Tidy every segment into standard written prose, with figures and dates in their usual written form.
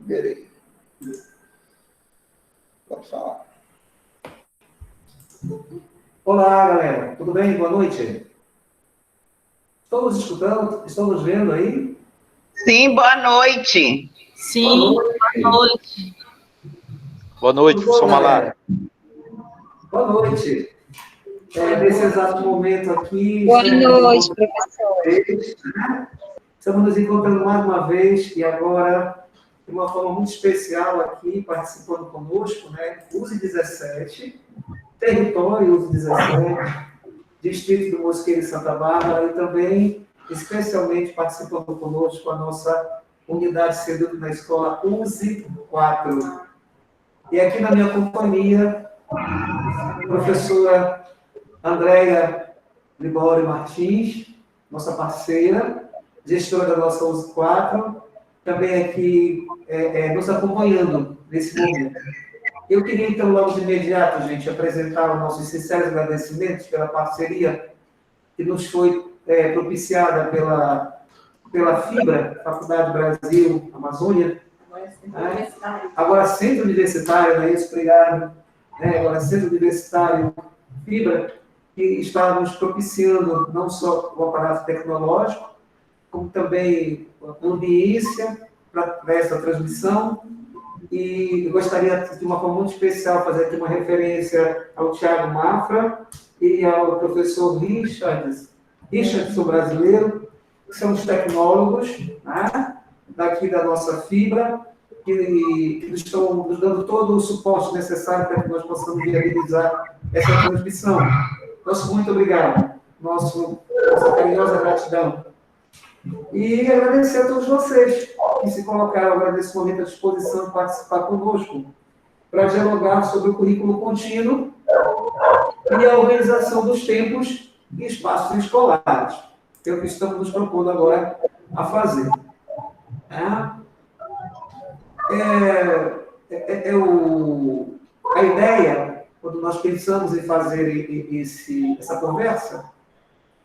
Liberei. Pode falar. Olá, galera. Tudo bem? Boa noite. Estão nos escutando? Estão nos vendo aí? Sim, boa noite. Sim, boa noite. Boa noite, Tudo professor bom, Malá. galera? Boa noite. Nesse exato momento aqui... Boa noite, professor. Estamos nos encontrando mais uma vez, e agora, de uma forma muito especial aqui, participando conosco, né? USE 17, Território USE 17, Distrito do Mosqueiro e Santa Bárbara, e também, especialmente, participando conosco, a nossa unidade CEDUC na escola USE 4. E aqui na minha companhia, a professora Andréia Libório Martins, nossa parceira, gestora da nossa USE 4, também aqui nos acompanhando nesse momento. Eu queria, então, logo de imediato, gente, apresentar os nossos sinceros agradecimentos pela parceria que nos foi propiciada pela FIBRA, Faculdade Brasil Amazônia. Agora, Centro Universitário, não é isso? Obrigado. Agora, Centro Universitário FIBRA, que está nos propiciando não só o aparato tecnológico, como também a ambiência através da transmissão. E eu gostaria, de uma forma muito especial, fazer aqui uma referência ao Tiago Mafra e ao professor Richardson Brasileiro, que são os tecnólogos, né, daqui da nossa FIBRA, que estão nos dando todo o suporte necessário para que nós possamos viabilizar essa transmissão. Nosso muito obrigado. Nossa carinhosa gratidão. E agradecer a todos vocês que se colocaram agora nesse momento à disposição de participar conosco para dialogar sobre o currículo contínuo e a organização dos tempos e espaços escolares, que é o que estamos nos propondo agora a fazer. A ideia, quando nós pensamos em fazer essa conversa,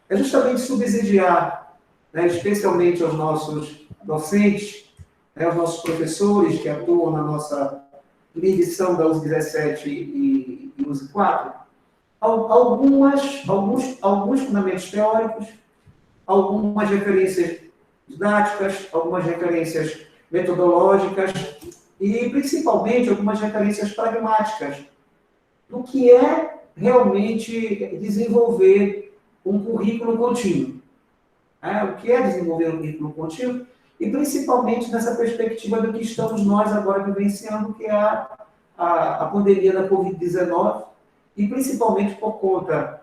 é justamente subsidiar, né, especialmente aos nossos docentes, né, aos nossos professores que atuam na nossa edição da USE 17 e USE 4, alguns fundamentos teóricos, algumas referências didáticas, algumas referências metodológicas e, principalmente, algumas referências pragmáticas do que é realmente desenvolver um currículo contínuo. O que é desenvolver um currículo contínuo? E, principalmente, nessa perspectiva do que estamos nós agora vivenciando, que é a pandemia da Covid-19, e principalmente por conta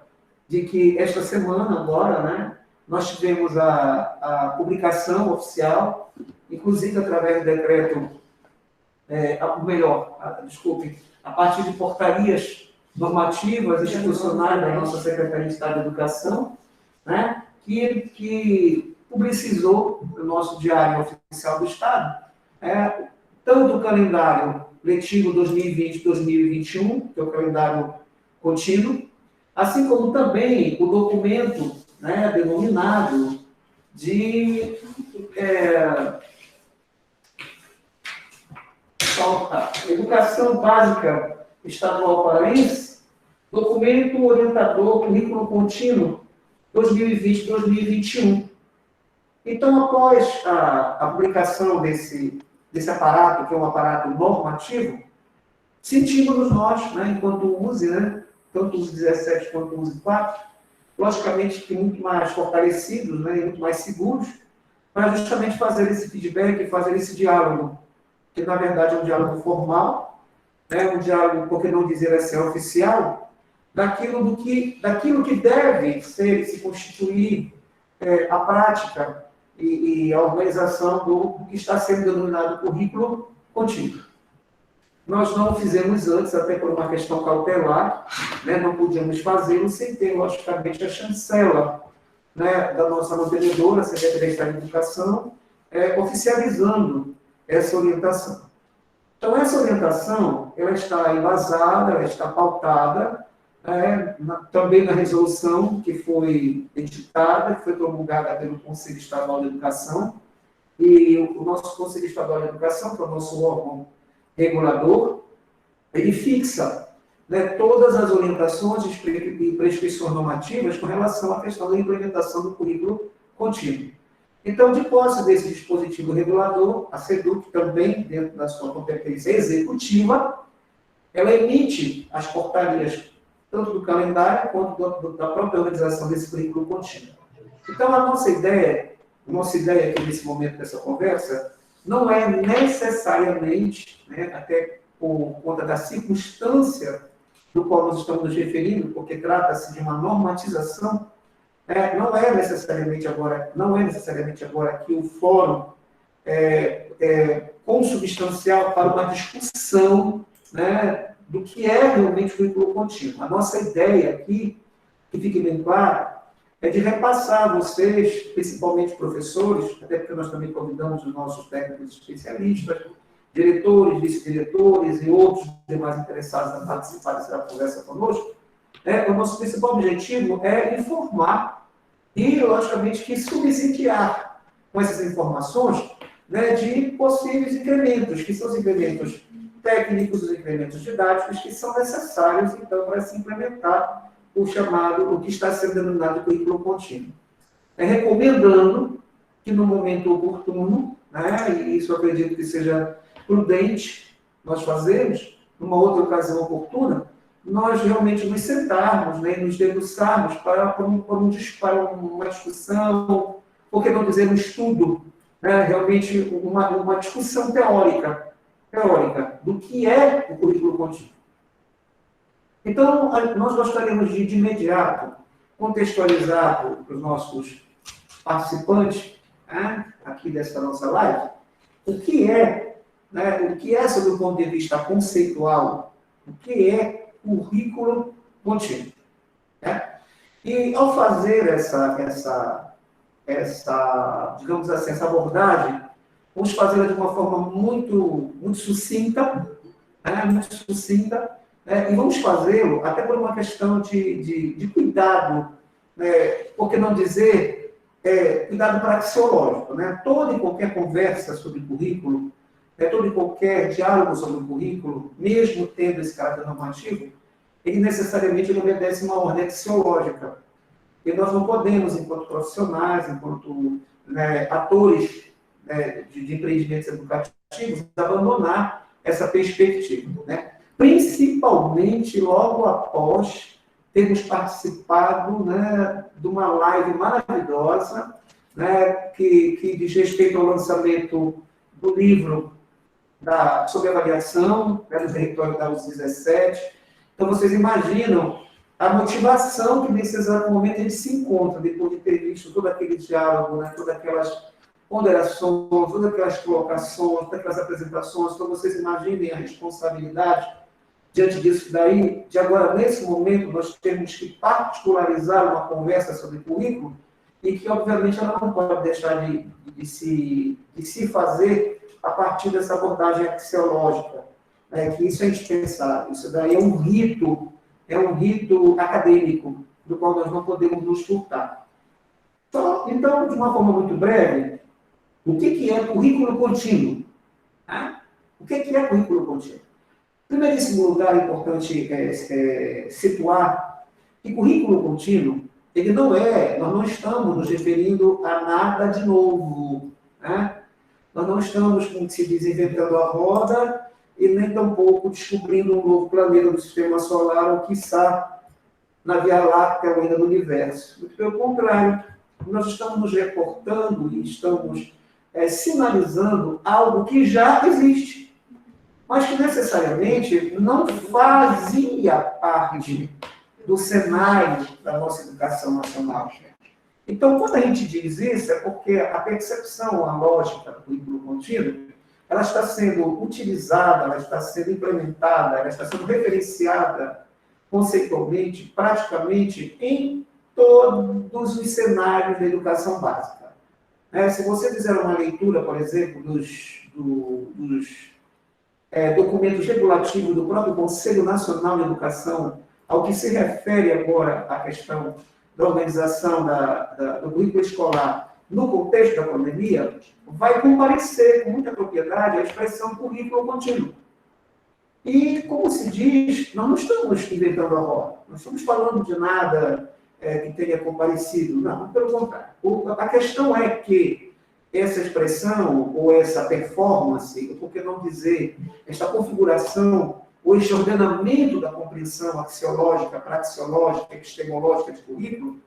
de que esta semana, agora, né, nós tivemos a publicação oficial, inclusive através do decreto, a partir de portarias normativas, institucionais da nossa Secretaria de Estado de Educação, né, que publicizou no nosso Diário Oficial do Estado, tanto o calendário letivo 2020-2021, que é o calendário contínuo, assim como também o documento, né, denominado de Educação Básica Estadual Paraense, documento orientador currículo contínuo 2020-2021. Então, após a publicação desse aparato, que é um aparato normativo, sentimos nós, né, enquanto USE, né, tanto USE 17 quanto USE 4, logicamente que muito mais fortalecidos, né, e muito mais seguros, para justamente fazer esse feedback, fazer esse diálogo, que na verdade é um diálogo formal, né, um diálogo, por que não dizer assim, oficial, daquilo que deve se constituir a prática e a organização do que está sendo denominado currículo contínuo. Nós não o fizemos antes, até por uma questão cautelar, né, não podíamos fazê-lo sem ter, logicamente, a chancela, né, da nossa mantenedora, a Secretaria de Estado de Educação, oficializando essa orientação. Então, essa orientação, ela está embasada, ela está pautada, também na resolução que foi editada, que foi promulgada pelo Conselho Estadual de Educação, e o nosso Conselho Estadual de Educação, que é o nosso órgão regulador, ele fixa, né, todas as orientações e prescrições normativas com relação à questão da implementação do currículo contínuo. Então, de posse desse dispositivo regulador, a SEDUC também, dentro da sua competência executiva, ela emite as portarias, tanto do calendário quanto da própria organização desse currículo contínuo. Então, a nossa ideia aqui nesse momento dessa conversa, não é necessariamente, né, até por conta da circunstância do qual nós estamos nos referindo, porque trata-se de uma normatização, não é necessariamente agora que o fórum consubstancial para uma discussão, né, do que é realmente o currículo contínuo. A nossa ideia aqui, que fique bem claro, é de repassar a vocês, principalmente professores, até porque nós também convidamos os nossos técnicos especialistas, diretores, vice-diretores e outros demais interessados em participar dessa conversa conosco. O nosso principal objetivo é informar e, logicamente, que subsidiar com essas informações, né, de possíveis incrementos, que são os incrementos técnicos, os incrementos didáticos, que são necessários, então, para se implementar o que está sendo denominado de currículo contínuo. Recomendando que, no momento oportuno, né, e isso eu acredito que seja prudente nós fazermos, numa outra ocasião oportuna, nós realmente nos sentarmos, né, e nos debruçarmos para uma discussão, por que não dizer um estudo, né, realmente uma discussão teórica do que é o currículo contínuo. Então, nós gostaríamos de imediato, contextualizar para os nossos participantes, né, aqui dessa nossa live, o que é, sob o ponto de vista conceitual, o que é currículo contínuo. Né? E, ao fazer essa digamos assim, essa abordagem, vamos fazê-la de uma forma muito sucinta, e vamos fazê-lo até por uma questão de cuidado, por que não dizer cuidado praxeológico. Né? Toda e qualquer conversa sobre currículo, todo e qualquer diálogo sobre o currículo, mesmo tendo esse caráter normativo, ele necessariamente obedece uma ordem axiológica. E nós não podemos, enquanto profissionais, enquanto atores de empreendimentos educativos, abandonar essa perspectiva. Né? Principalmente logo após termos participado, né, de uma live maravilhosa, né, que diz respeito ao lançamento do livro sobre avaliação, do território da US17. Então, vocês imaginam a motivação que nesse exato momento a gente se encontra, depois de ter visto todo aquele diálogo, né, todas aquelas ponderações, todas aquelas colocações, todas aquelas apresentações. Então, vocês imaginem a responsabilidade diante disso daí, de agora, nesse momento, nós temos que particularizar uma conversa sobre currículo e que, obviamente, ela não pode deixar de se fazer a partir dessa abordagem axiológica, que isso é indispensável. Isso daí é um rito acadêmico, do qual nós não podemos nos furtar. Então, de uma forma muito breve, o que é currículo contínuo? O que é currículo contínuo? Em primeiríssimo lugar, é importante situar que currículo contínuo, ele nós não estamos nos referindo a nada de novo. Né? Nós não estamos, como se diz, inventando a roda e nem tampouco descobrindo um novo planeta do sistema solar, ou quiçá na Via Láctea ou ainda no universo. Muito pelo contrário, nós estamos nos reportando e estamos sinalizando algo que já existe, mas que necessariamente não fazia parte do cenário da nossa educação nacional. Então, quando a gente diz isso, é porque a percepção, a lógica do currículo contínuo, ela está sendo utilizada, ela está sendo implementada, ela está sendo referenciada conceitualmente, praticamente, em todos os cenários da educação básica. Se você fizer uma leitura, por exemplo, dos documentos regulativos do próprio Conselho Nacional de Educação, ao que se refere agora à questão da organização do currículo escolar no contexto da pandemia, vai comparecer com muita propriedade a expressão currículo contínuo. E, como se diz, nós não estamos inventando a roda, não estamos falando de nada que tenha comparecido, não, pelo contrário. A questão é que essa expressão, ou essa performance, por que não dizer, esta configuração, ou este ordenamento da compreensão axiológica, praxeológica, epistemológica de currículo,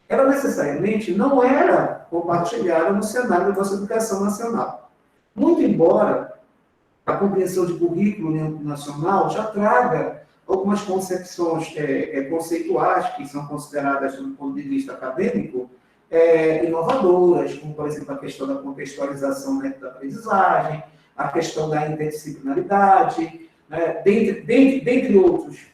ela necessariamente não era compartilhada no cenário da nossa educação nacional. Muito embora a compreensão de currículo nacional já traga algumas concepções conceituais que são consideradas, do ponto de vista acadêmico, inovadoras, como, por exemplo, a questão da contextualização dentro da aprendizagem, a questão da interdisciplinaridade, né, dentre outros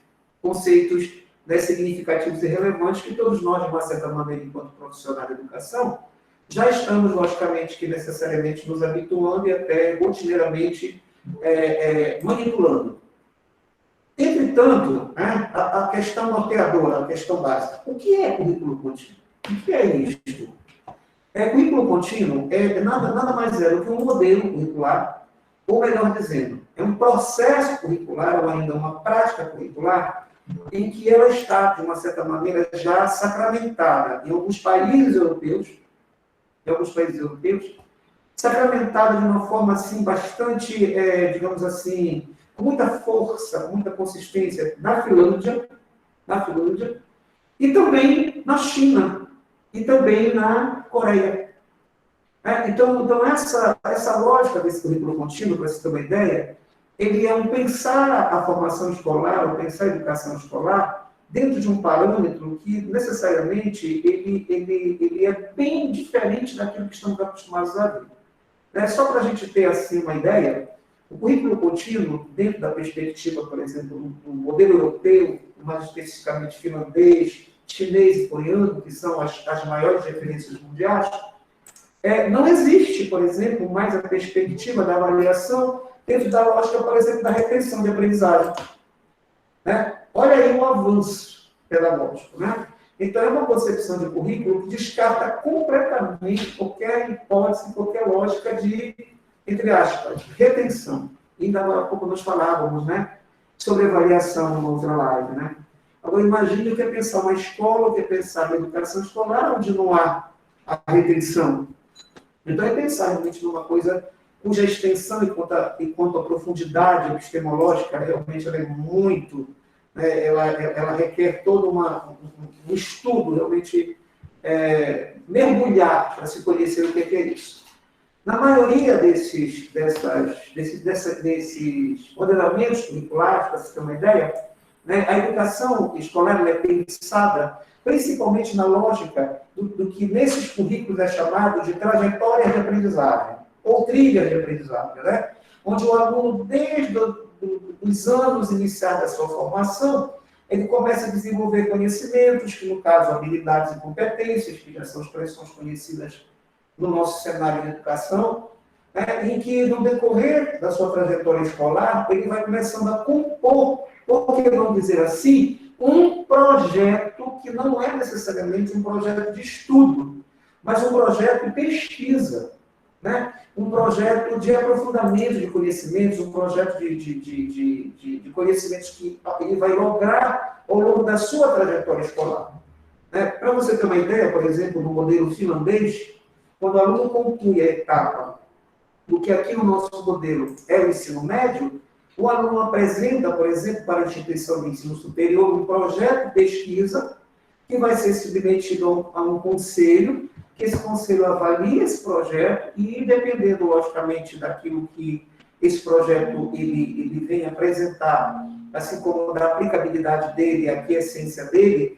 conceitos, né, significativos e relevantes que todos nós, de uma certa maneira, enquanto profissionais da educação, já estamos, logicamente, que necessariamente nos habituando e até rotineiramente manipulando. Entretanto, né, a questão norteadora, a questão básica, o que é currículo contínuo? O que é isto? Currículo contínuo nada mais é do que um modelo curricular, ou melhor dizendo, é um processo curricular, ou ainda uma prática curricular, em que ela está, de uma certa maneira, já sacramentada em alguns países europeus, sacramentada de uma forma assim, bastante, digamos assim, com muita força, com muita consistência na Finlândia, e também na China, e também na Coreia. Então essa lógica desse currículo contínuo, para você ter uma ideia, ele é um pensar a formação escolar, ou pensar a educação escolar, dentro de um parâmetro que, necessariamente, ele é bem diferente daquilo que estamos acostumados a ver. Só para a gente ter, assim, uma ideia, o currículo contínuo, dentro da perspectiva, por exemplo, do modelo europeu, mais especificamente finlandês, chinês e coreano, que são as maiores referências mundiais, não existe, por exemplo, mais a perspectiva da avaliação dentro da lógica, por exemplo, da retenção de aprendizagem. Olha aí o avanço pedagógico. Então, é uma concepção de currículo que descarta completamente qualquer hipótese, qualquer lógica de, entre aspas, retenção. Ainda agora há pouco nós falávamos sobre avaliação numa outra live. Agora, imagine o que é pensar uma escola, o que é pensar uma educação escolar, onde não há a retenção. Então, é pensar realmente numa coisa cuja extensão enquanto a profundidade epistemológica realmente ela é muito, ela requer todo um estudo, realmente mergulhar para se conhecer o que é isso. Na maioria desses ordenamentos curriculares, para se ter uma ideia, a educação escolar é pensada principalmente na lógica do que nesses currículos é chamado de trajetória de aprendizagem, ou trilha de aprendizagem, onde o aluno, desde os anos iniciais da sua formação, ele começa a desenvolver conhecimentos, que no caso, habilidades e competências, que já são expressões conhecidas no nosso cenário de educação, em que, no decorrer da sua trajetória escolar, ele vai começando a compor, por que não dizer assim, um projeto que não é necessariamente um projeto de estudo, mas um projeto de pesquisa, um projeto de aprofundamento de conhecimentos, um projeto de conhecimentos que ele vai lograr ao longo da sua trajetória escolar. Para você ter uma ideia, por exemplo, no modelo finlandês, quando o aluno conclui a etapa do que aqui no nosso modelo é o ensino médio, o aluno apresenta, por exemplo, para a instituição de ensino superior um projeto de pesquisa que vai ser submetido a um conselho, que esse conselho avalia esse projeto e, dependendo, logicamente, daquilo que esse projeto ele vem apresentar, assim como da aplicabilidade dele, aqui a essência dele,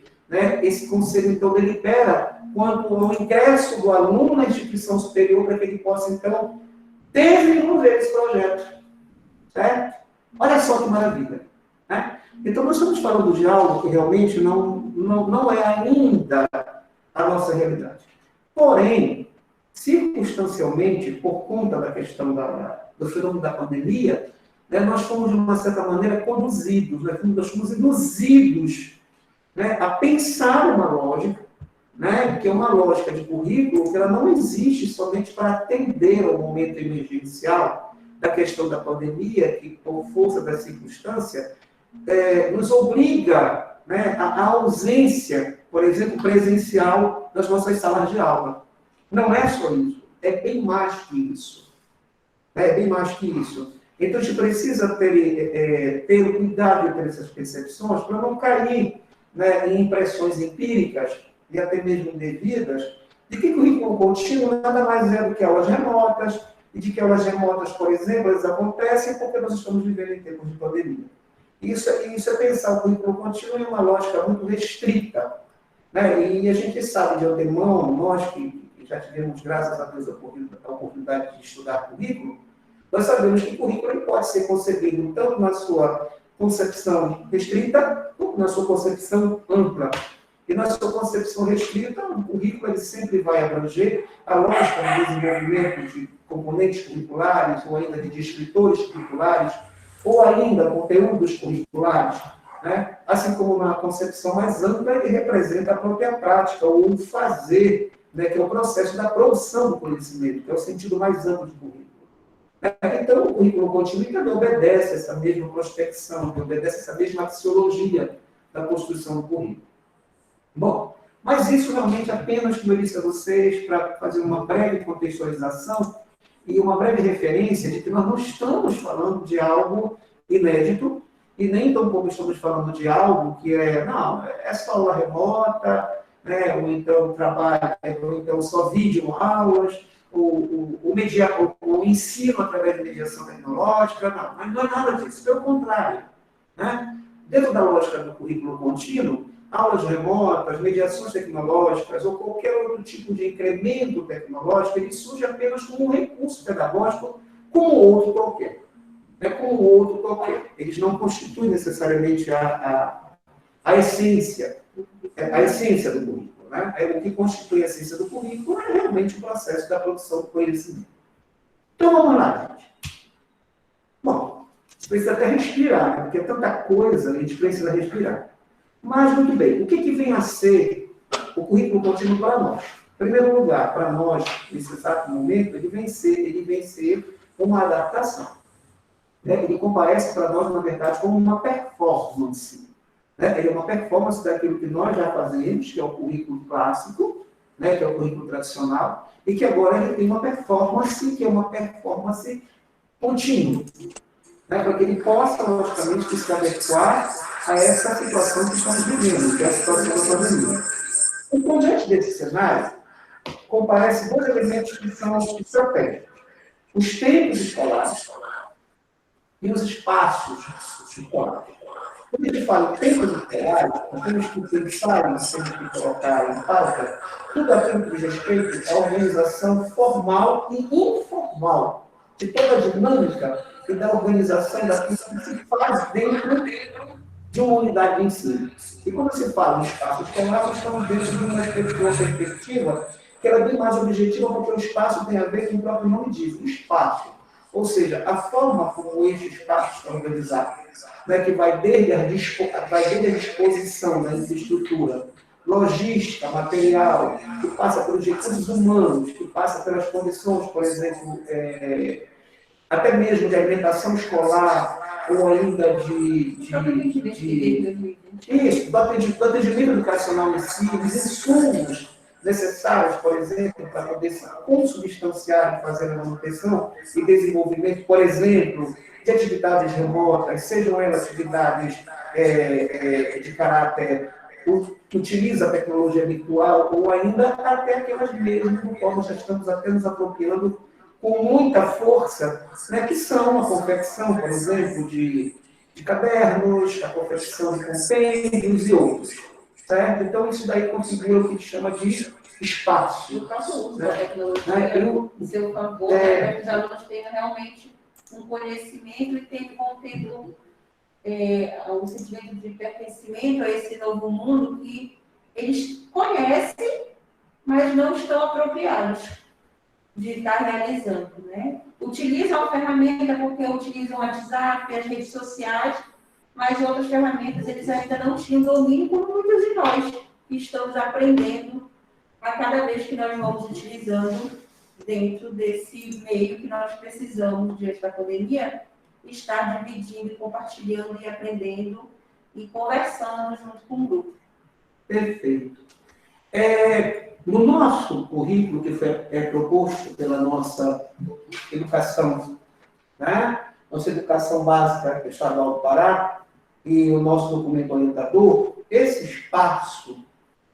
esse conselho, então, delibera quanto ao ingresso do aluno na instituição superior para que ele possa, então, desenvolver esse projeto. Certo? Olha só que maravilha. Então, nós estamos falando de algo que realmente não é ainda a nossa realidade. Porém, circunstancialmente, por conta da questão do fenômeno da pandemia, nós fomos, de uma certa maneira, conduzidos, nós fomos induzidos a pensar uma lógica, né, que é uma lógica de currículo que ela não existe somente para atender ao momento emergencial da questão da pandemia, que, por força da circunstância, nos obriga, né, à ausência, por exemplo, presencial das nossas salas de aula. Não é só isso, é bem mais que isso. É bem mais que isso. Então, a gente precisa ter o cuidado de ter essas percepções para não cair, né, em impressões empíricas e até mesmo indevidas, de que currículo contínuo nada mais é do que aulas remotas, e de que aulas remotas, por exemplo, elas acontecem porque nós estamos vivendo em tempos de pandemia. Isso é pensar o currículo contínuo em uma lógica muito restrita, né? E a gente sabe de antemão, nós que já tivemos, graças a Deus, a oportunidade de estudar currículo, nós sabemos que o currículo ele pode ser concebido tanto na sua concepção restrita, como na sua concepção ampla. E na sua concepção restrita, o currículo ele sempre vai abranger a lógica do desenvolvimento de componentes curriculares, ou ainda de descritores curriculares, ou ainda conteúdos curriculares, né? Assim como na concepção mais ampla, ele representa a própria prática, ou o fazer, né? Que é o processo da produção do conhecimento, que é o sentido mais amplo do currículo. Então, o currículo contínuo também obedece essa mesma prospecção, obedece essa mesma axiologia da construção do currículo. Bom, mas isso realmente apenas, como eu disse a vocês, para fazer uma breve contextualização e uma breve referência de que nós não estamos falando de algo inédito e nem tampouco estamos falando de algo que é só aula remota, né, ou então trabalho, ou então só vídeo aulas, o ensino através de mediação tecnológica, não é nada disso, pelo contrário. Né? Dentro da lógica do currículo contínuo, aulas remotas, mediações tecnológicas ou qualquer outro tipo de incremento tecnológico, ele surge apenas como um recurso pedagógico, como outro qualquer. Como outro qualquer. Eles não constituem necessariamente a essência do currículo. Né? O que constitui a essência do currículo é realmente o processo da produção do conhecimento. Então, vamos lá, gente. Bom, você precisa até respirar, né? Porque é tanta coisa, a gente precisa respirar. Mas, muito bem, o que vem a ser o currículo contínuo para nós? Em primeiro lugar, para nós, nesse exato momento, ele vem ser uma adaptação. Né? Ele comparece para nós, na verdade, como uma performance. Né? Ele é uma performance daquilo que nós já fazemos, que é o currículo clássico, né? Que é o currículo tradicional, e que agora ele tem uma performance, que é uma performance contínua. Né? Para que ele possa, logicamente, se adequar a essa situação que estamos vivendo, que é a situação da pandemia. Então, diante desse cenário, comparece dois elementos que são estratégicos. Os tempos escolares e os espaços escolares. Quando a gente fala em tempos escolares, nós temos que pensar e temos que colocar em pauta tudo aquilo que diz respeito à organização formal e informal de toda a dinâmica e da organização daquilo que se faz dentro de uma unidade de ensino. E quando se fala em espaço escolar, nós estamos dentro de uma perspectiva que ela é bem mais objetiva, porque o espaço tem a ver com o próprio nome diz, o espaço. Ou seja, a forma como esse espaço está organizado, né, que vai desde a disposição da infraestrutura, logística, material, que passa pelos recursos humanos, que passa pelas condições, por exemplo, até mesmo de alimentação escolar, ou ainda do atendimento educacional em si, os insumos necessários, por exemplo, para poder se consubstanciar e fazer a manutenção e desenvolvimento, por exemplo, de atividades remotas, sejam elas atividades de caráter que utiliza a tecnologia virtual, ou ainda até aquelas mesmas do qual nós já estamos até nos apropriando com muita força, né, que são a confecção, por exemplo, de cadernos, a confecção de compêndios e outros. Certo? Então, isso daí configura o que a gente chama de espaço. No caso do uso da tecnologia, em seu favor, para que os alunos tenham realmente um conhecimento e tenham conteúdo, um sentimento de pertencimento a esse novo mundo que eles conhecem, mas não estão apropriados de estar realizando, né? Utilizam a ferramenta porque utilizam o WhatsApp, as redes sociais, mas outras ferramentas eles ainda não tinham domínio, como muitos de nós que estamos aprendendo a cada vez que nós vamos utilizando dentro desse meio que nós precisamos, diante da pandemia, estar dividindo, compartilhando e aprendendo e conversando junto com o grupo. Perfeito. No nosso currículo, que foi proposto pela nossa educação, né? Nossa educação básica estadual do Pará, e o nosso documento orientador, esse espaço,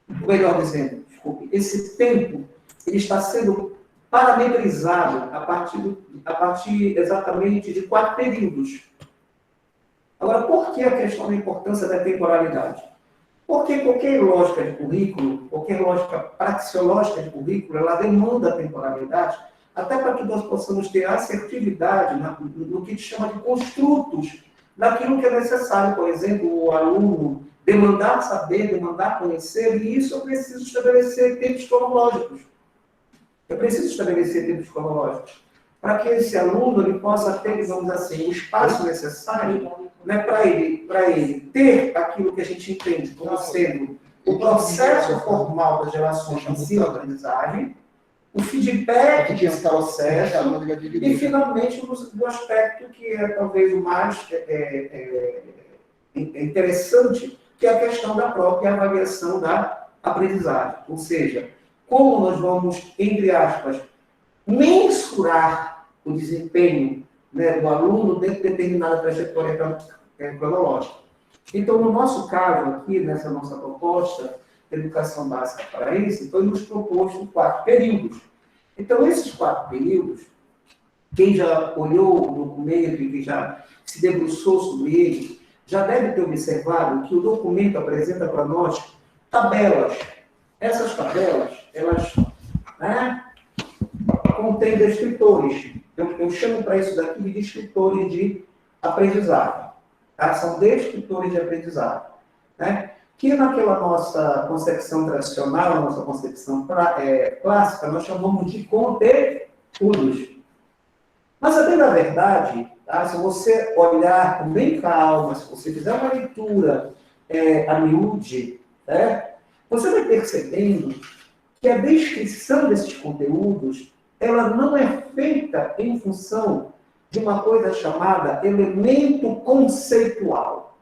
melhor dizendo, desculpe, esse tempo, ele está sendo parametrizado a partir exatamente de 4 períodos. Agora, por que a questão da importância da temporalidade? Porque qualquer lógica de currículo, qualquer lógica praxeológica de currículo, ela demanda temporalidade, até para que nós possamos ter assertividade no que a gente chama de construtos, daquilo que é necessário. Por exemplo, o aluno demandar saber, demandar conhecer, e isso eu preciso estabelecer tempos cronológicos. Eu preciso estabelecer tempos cronológicos para que esse aluno ele possa ter, digamos assim, o espaço necessário, né, para ele ter aquilo que a gente entende como sendo o processo formal das relações de ensino-aprendizagem, o feedback desse processo e, finalmente, o aspecto que é talvez o mais interessante, que é a questão da própria avaliação da aprendizagem. Ou seja, como nós vamos, entre aspas, mensurar o desempenho, né, do aluno dentro de determinada trajetória cronológica. Então, no nosso caso aqui, nessa nossa proposta de educação básica paraense, foi nos proposto 4 períodos. Então, esses 4 períodos, quem já olhou o documento e quem já se debruçou sobre ele, já deve ter observado que o documento apresenta para nós tabelas. Essas tabelas, elas, né, contêm descritores. Eu chamo para isso daqui de descritores de aprendizagem. Tá? São descritores de aprendizagem. Né? Que naquela nossa concepção tradicional, nossa concepção clássica, nós chamamos de conteúdos. Mas, a bem da verdade, tá? Se você olhar com bem calma, se você fizer uma leitura a miúde, né? Você vai percebendo que a descrição desses conteúdos, ela não é feita em função de uma coisa chamada elemento conceitual.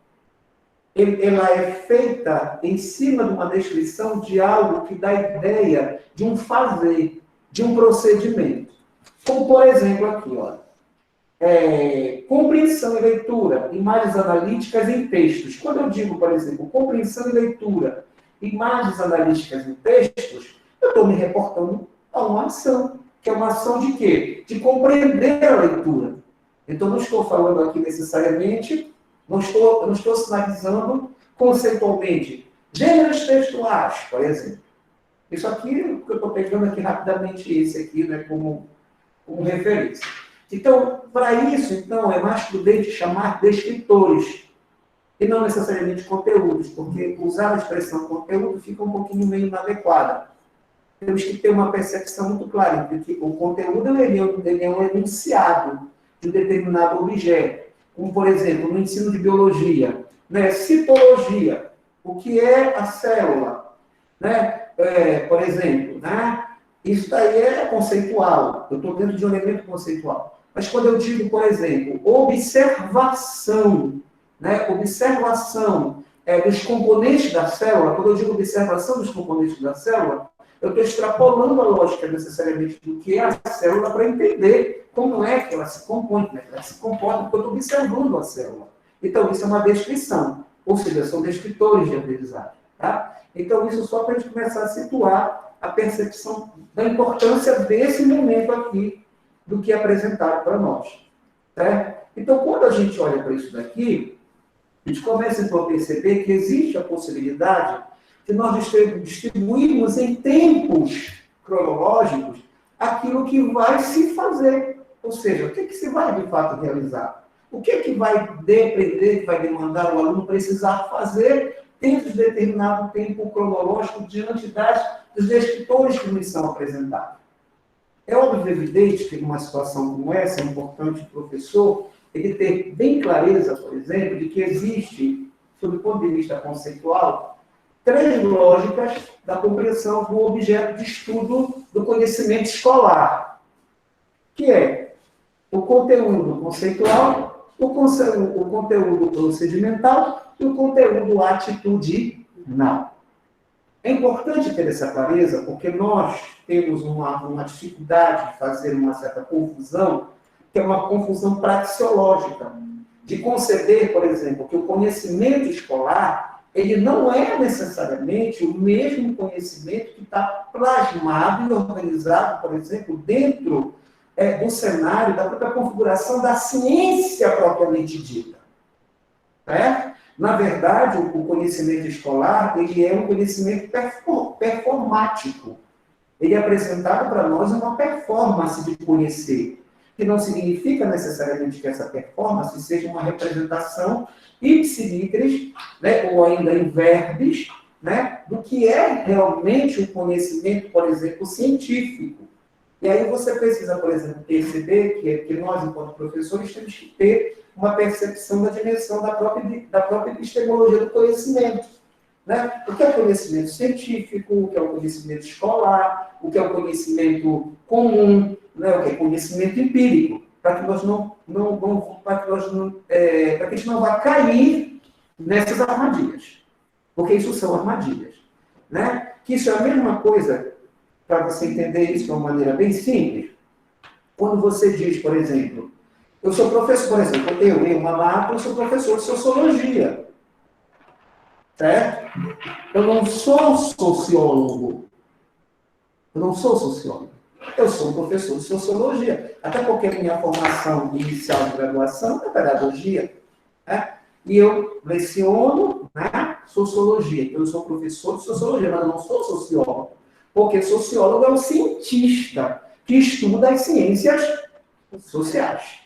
Ela é feita em cima de uma descrição de algo que dá ideia de um fazer, de um procedimento. Como, por exemplo, aqui, olha, compreensão e leitura, imagens analíticas em textos. Quando eu digo, por exemplo, compreensão e leitura, imagens analíticas em textos, eu estou me reportando a uma ação, que é uma ação de quê? De compreender a leitura. Então, não estou falando aqui necessariamente, não estou sinalizando conceitualmente gêneros textuais, por exemplo. Isso aqui, que eu estou pegando aqui rapidamente, esse aqui, né, como referência. Então, para isso, então, é mais prudente chamar descritores, e não necessariamente conteúdos, porque usar a expressão conteúdo fica um pouquinho meio inadequada. Temos que ter uma percepção muito clara, porque o conteúdo ele é um enunciado de um determinado objeto. Como, por exemplo, no ensino de biologia, né? Citologia, o que é a célula, né? Por exemplo, né? Isso daí é conceitual, eu estou dentro de um elemento conceitual. Mas quando eu digo, por exemplo, observação, né? Observação dos componentes da célula, quando eu digo observação dos componentes da célula, eu estou extrapolando a lógica necessariamente do que é a célula para entender como é que ela se compõe, como é que ela se comporta, porque eu estou observando a célula. Então, isso é uma descrição, ou seja, são descritores de aprendizagem. Tá? Então, isso só para a gente começar a situar a percepção da importância desse momento aqui, do que é apresentado para nós. Tá? Então, quando a gente olha para isso daqui, a gente começa então a perceber que existe a possibilidade de nós distribuirmos em tempos cronológicos aquilo que vai se fazer. Ou seja, o que se vai, de fato, realizar? O que vai depender, que vai demandar o aluno precisar fazer dentro de determinado tempo cronológico diante dos descritores que nos são apresentados? É óbvio e evidente que, numa situação como essa, é importante o professor ele ter bem clareza, por exemplo, de que existe, sob o ponto de vista conceitual, 3 lógicas da compreensão do objeto de estudo do conhecimento escolar, que é o conteúdo conceitual, o conteúdo procedimental e o conteúdo atitudinal. É importante ter essa clareza, porque nós temos uma dificuldade de fazer uma certa confusão, que é uma confusão praxeológica, de conceber, por exemplo, que o conhecimento escolar, ele não é necessariamente o mesmo conhecimento que está plasmado e organizado, por exemplo, dentro do cenário, da própria configuração da ciência propriamente dita. Certo? Na verdade, o conhecimento escolar, ele é um conhecimento performático. Ele é apresentado para nós uma performance de conhecer, que não significa necessariamente que essa performance seja uma representação ipsilitris, né, ou ainda em verbis, né, do que é realmente um conhecimento, por exemplo, científico. E aí você precisa, por exemplo, perceber que nós, enquanto professores, temos que ter uma percepção da dimensão da própria epistemologia do conhecimento. Né? O que é conhecimento científico, o que é o conhecimento escolar, o que é o conhecimento comum, né? O que é conhecimento empírico, para que nós para que a gente não vá cair nessas armadilhas. Porque isso são armadilhas. Né? Que isso é a mesma coisa, para você entender isso de uma maneira bem simples, quando você diz, por exemplo, eu sou professor, por exemplo, eu sou professor de sociologia. Certo? Eu não sou sociólogo. Eu não sou sociólogo. Eu sou um professor de sociologia. Até porque a minha formação inicial de graduação é pedagogia. Né? E eu leciono, né, sociologia. Então, eu sou professor de sociologia, mas eu não sou sociólogo. Porque sociólogo é um cientista que estuda as ciências sociais.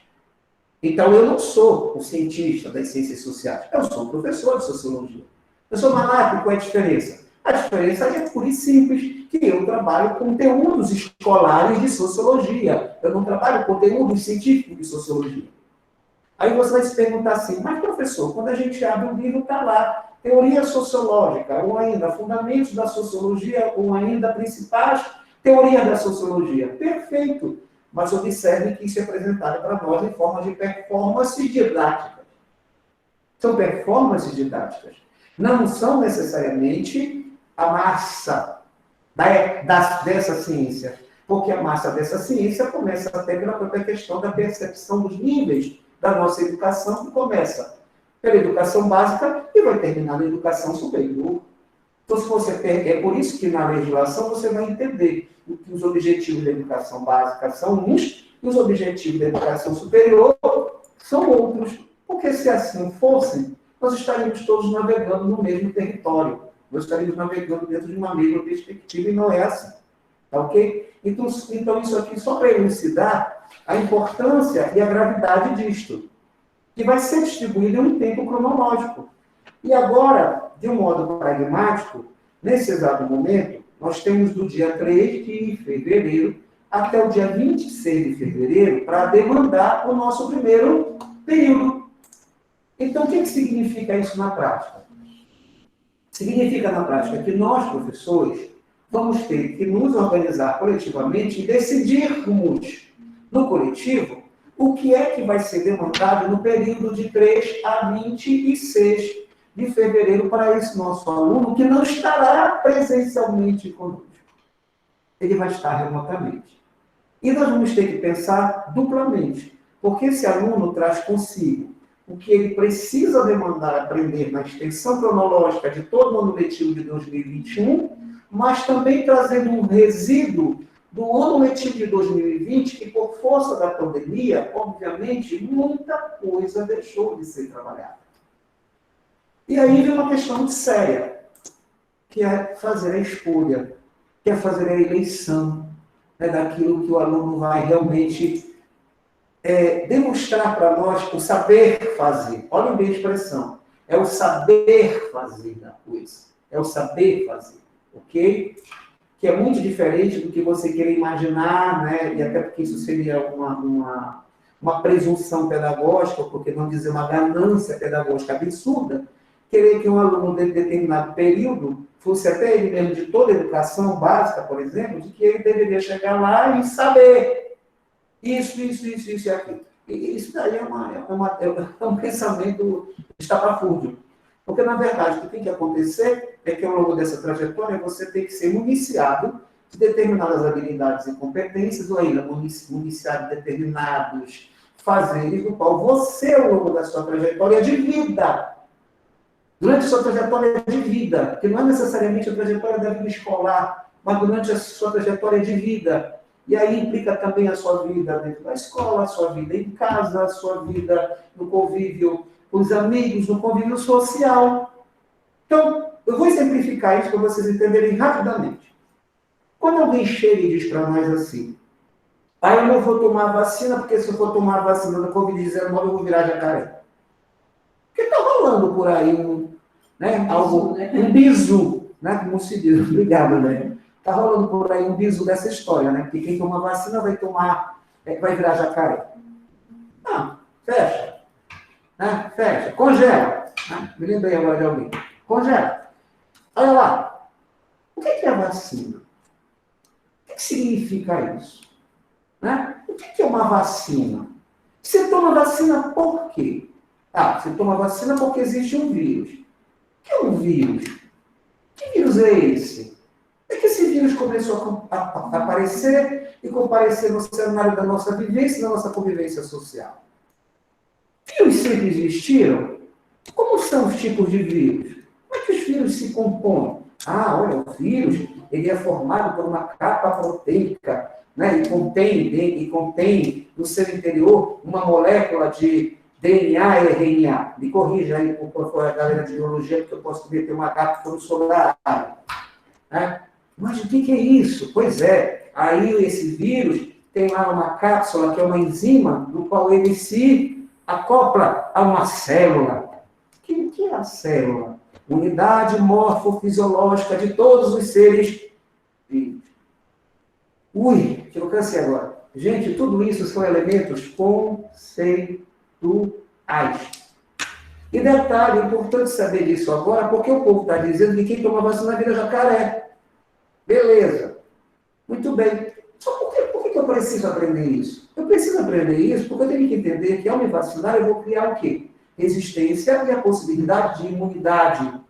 Então, eu não sou o cientista das ciências sociais. Eu sou um professor de sociologia. Eu sou malático, qual é a diferença? A diferença é pura e simples, que eu trabalho conteúdos escolares de sociologia. Eu não trabalho conteúdos científicos de sociologia. Aí você vai se perguntar assim, mas professor, quando a gente abre o livro, está lá, teoria sociológica, ou ainda fundamentos da sociologia, ou ainda principais teorias da sociologia. Perfeito. Mas observe que isso é apresentado para nós em forma de performances didáticas. São performances didáticas. Não são necessariamente a massa dessa ciência, porque a massa dessa ciência começa até pela própria questão da percepção dos níveis da nossa educação, que começa pela educação básica e vai terminar na educação superior. Então, se você é por isso que na legislação você vai entender que os objetivos da educação básica são uns e os objetivos da educação superior são outros. Porque se assim fosse, nós estaríamos todos navegando no mesmo território. Nós estaríamos navegando dentro de uma mesma perspectiva e não é assim. Tá ok? Então isso aqui só para elucidar a importância e a gravidade disto, que vai ser distribuído em um tempo cronológico. E agora, de um modo pragmático, nesse exato momento, nós temos do dia 3 de fevereiro até o dia 26 de fevereiro para demandar o nosso primeiro período. Então, o que significa isso na prática? Significa, na prática, que nós, professores, vamos ter que nos organizar coletivamente e decidirmos no coletivo o que é que vai ser demandado no período de 3 a 26 de fevereiro para esse nosso aluno que não estará presencialmente conosco. Ele vai estar remotamente. E nós vamos ter que pensar duplamente, porque esse aluno traz consigo o que ele precisa demandar aprender na extensão cronológica de todo o ano letivo de 2021, mas também trazendo um resíduo do ano letivo de 2020, que por força da pandemia, obviamente, muita coisa deixou de ser trabalhada. E aí vem uma questão muito séria, que é fazer a escolha, que é fazer a eleição, né, daquilo que o aluno vai realmente demonstrar para nós o saber fazer. Olhem bem a expressão. É o saber fazer da coisa. É o saber fazer. Ok? Que é muito diferente do que você querer imaginar, né? E até porque isso seria uma presunção pedagógica, porque não dizer uma ganância pedagógica absurda, querer que um aluno de determinado período, fosse até ele mesmo de toda a educação básica, por exemplo, de que ele deveria chegar lá e saber isso e aquilo. E isso daí é um pensamento estapafúrdio. Porque, na verdade, o que tem que acontecer é que, ao longo dessa trajetória, você tem que ser municiado de determinadas habilidades e competências, ou ainda municiado de determinados fazeres, do qual você, ao longo da sua trajetória de vida, durante a sua trajetória de vida, que não é necessariamente a trajetória da vida escolar, mas durante a sua trajetória de vida, e aí implica também a sua vida dentro da escola, a sua vida em casa, a sua vida no convívio com os amigos, no convívio social. Então, eu vou exemplificar isso para vocês entenderem rapidamente. Quando alguém chega e diz para nós assim, eu não vou tomar vacina, porque se eu for tomar a vacina da Covid-19, eu vou virar jacaré. Porque está rolando por aí um bizu, né? Como se diz, obrigado, né? Está rolando por aí um bizu dessa história, né? Que quem toma vacina vai virar jacaré. Fecha. Né? Fecha. Congela. Né? Me lembrei agora de alguém. Congela. Olha lá. O que é a vacina? O que significa isso? Né? O que é uma vacina? Você toma vacina por quê? Você toma vacina porque existe um vírus. O que é um vírus? Que vírus é esse? É que esse vírus começou a aparecer e comparecer no cenário da nossa vivência e da nossa convivência social. Vírus sempre existiram? Como são os tipos de vírus? Como é que os vírus se compõem? Olha, o vírus ele é formado por uma capa proteica, né? E contém no seu interior uma molécula de DNA e RNA. Me corrija aí, por favor, a galera de biologia, porque eu posso meter uma capa que eu não sou da área. Né? Mas o que é isso? Pois é, aí esse vírus tem lá uma cápsula que é uma enzima, do qual ele se acopla a uma célula. O que é a célula? Unidade morfofisiológica de todos os seres vivos. Que eu cansei agora. Gente, tudo isso são elementos conceituais. E detalhe, é importante saber disso agora, porque o povo está dizendo que quem toma vacina vira jacaré. Beleza. Muito bem. Só por que eu preciso aprender isso? Eu preciso aprender isso porque eu tenho que entender que ao me vacinar eu vou criar o quê? Resistência e a possibilidade de imunidade.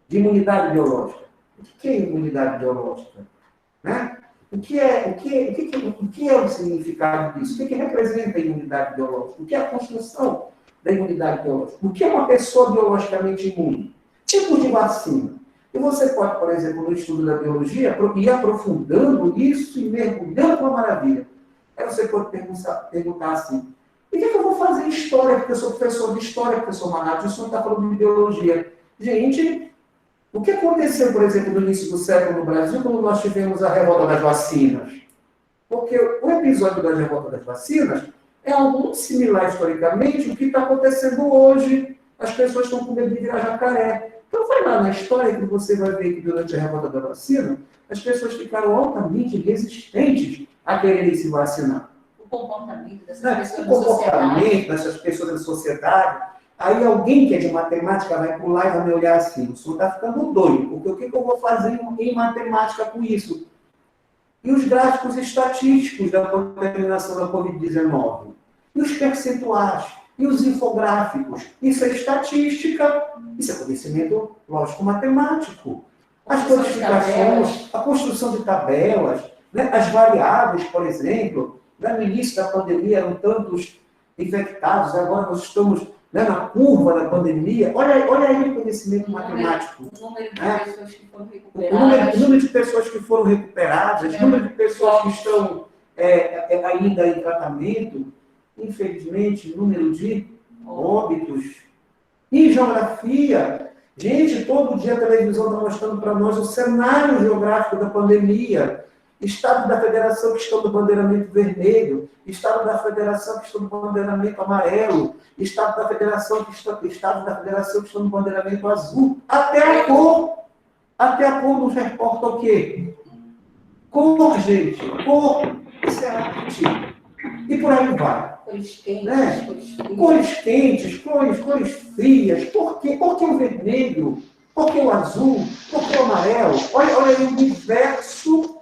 De imunidade biológica. O que é imunidade biológica? Né? O que é o significado disso? O que representa a imunidade biológica? O que é a construção da imunidade biológica? O que é uma pessoa biologicamente imune? Tipos de vacina. E você pode, por exemplo, no estudo da biologia, ir aprofundando isso e mergulhando uma maravilha. Aí você pode perguntar assim, e o que eu vou fazer em história? Porque eu sou professor de história, porque eu sou manático, isso não está falando de biologia. Gente, o que aconteceu, por exemplo, no início do século no Brasil, quando nós tivemos a revolta das vacinas? Porque o episódio da revolta das vacinas é algo muito similar, historicamente, ao que está acontecendo hoje. As pessoas estão com medo de virar jacaré. Então, vai lá na história que você vai ver que durante a revolta da vacina, as pessoas ficaram altamente resistentes a quererem se vacinar. O comportamento dessas pessoas dessas pessoas da sociedade. Aí alguém que é de matemática vai pular e vai me olhar assim, o senhor está ficando doido, porque o que eu vou fazer em matemática com isso? E os gráficos estatísticos da contaminação da Covid-19? E os percentuais? E os infográficos? Isso é estatística, isso é conhecimento lógico-matemático. As codificações, a construção de tabelas, né? As variáveis, por exemplo, no início da pandemia eram tantos infectados, agora nós estamos na curva da pandemia. Olha aí o conhecimento matemático. O número de pessoas que foram recuperadas. O número de pessoas que foram recuperadas, o número de pessoas que estão ainda em tratamento, infelizmente, número de óbitos. E geografia. Gente, todo dia a televisão está mostrando para nós o cenário geográfico da pandemia. Estado da federação que estão no bandeiramento vermelho, estado da federação que estão no bandeiramento amarelo, estado da federação que estão no bandeiramento azul. Até a cor nos reporta o quê? Cor, gente. Cor. Isso é arte. E por aí vai. Cores quentes, Né? cores frias. Cores quentes, cores frias. Por quê? Por que o vermelho? Por que o azul? Por que o amarelo? Olha aí o universo.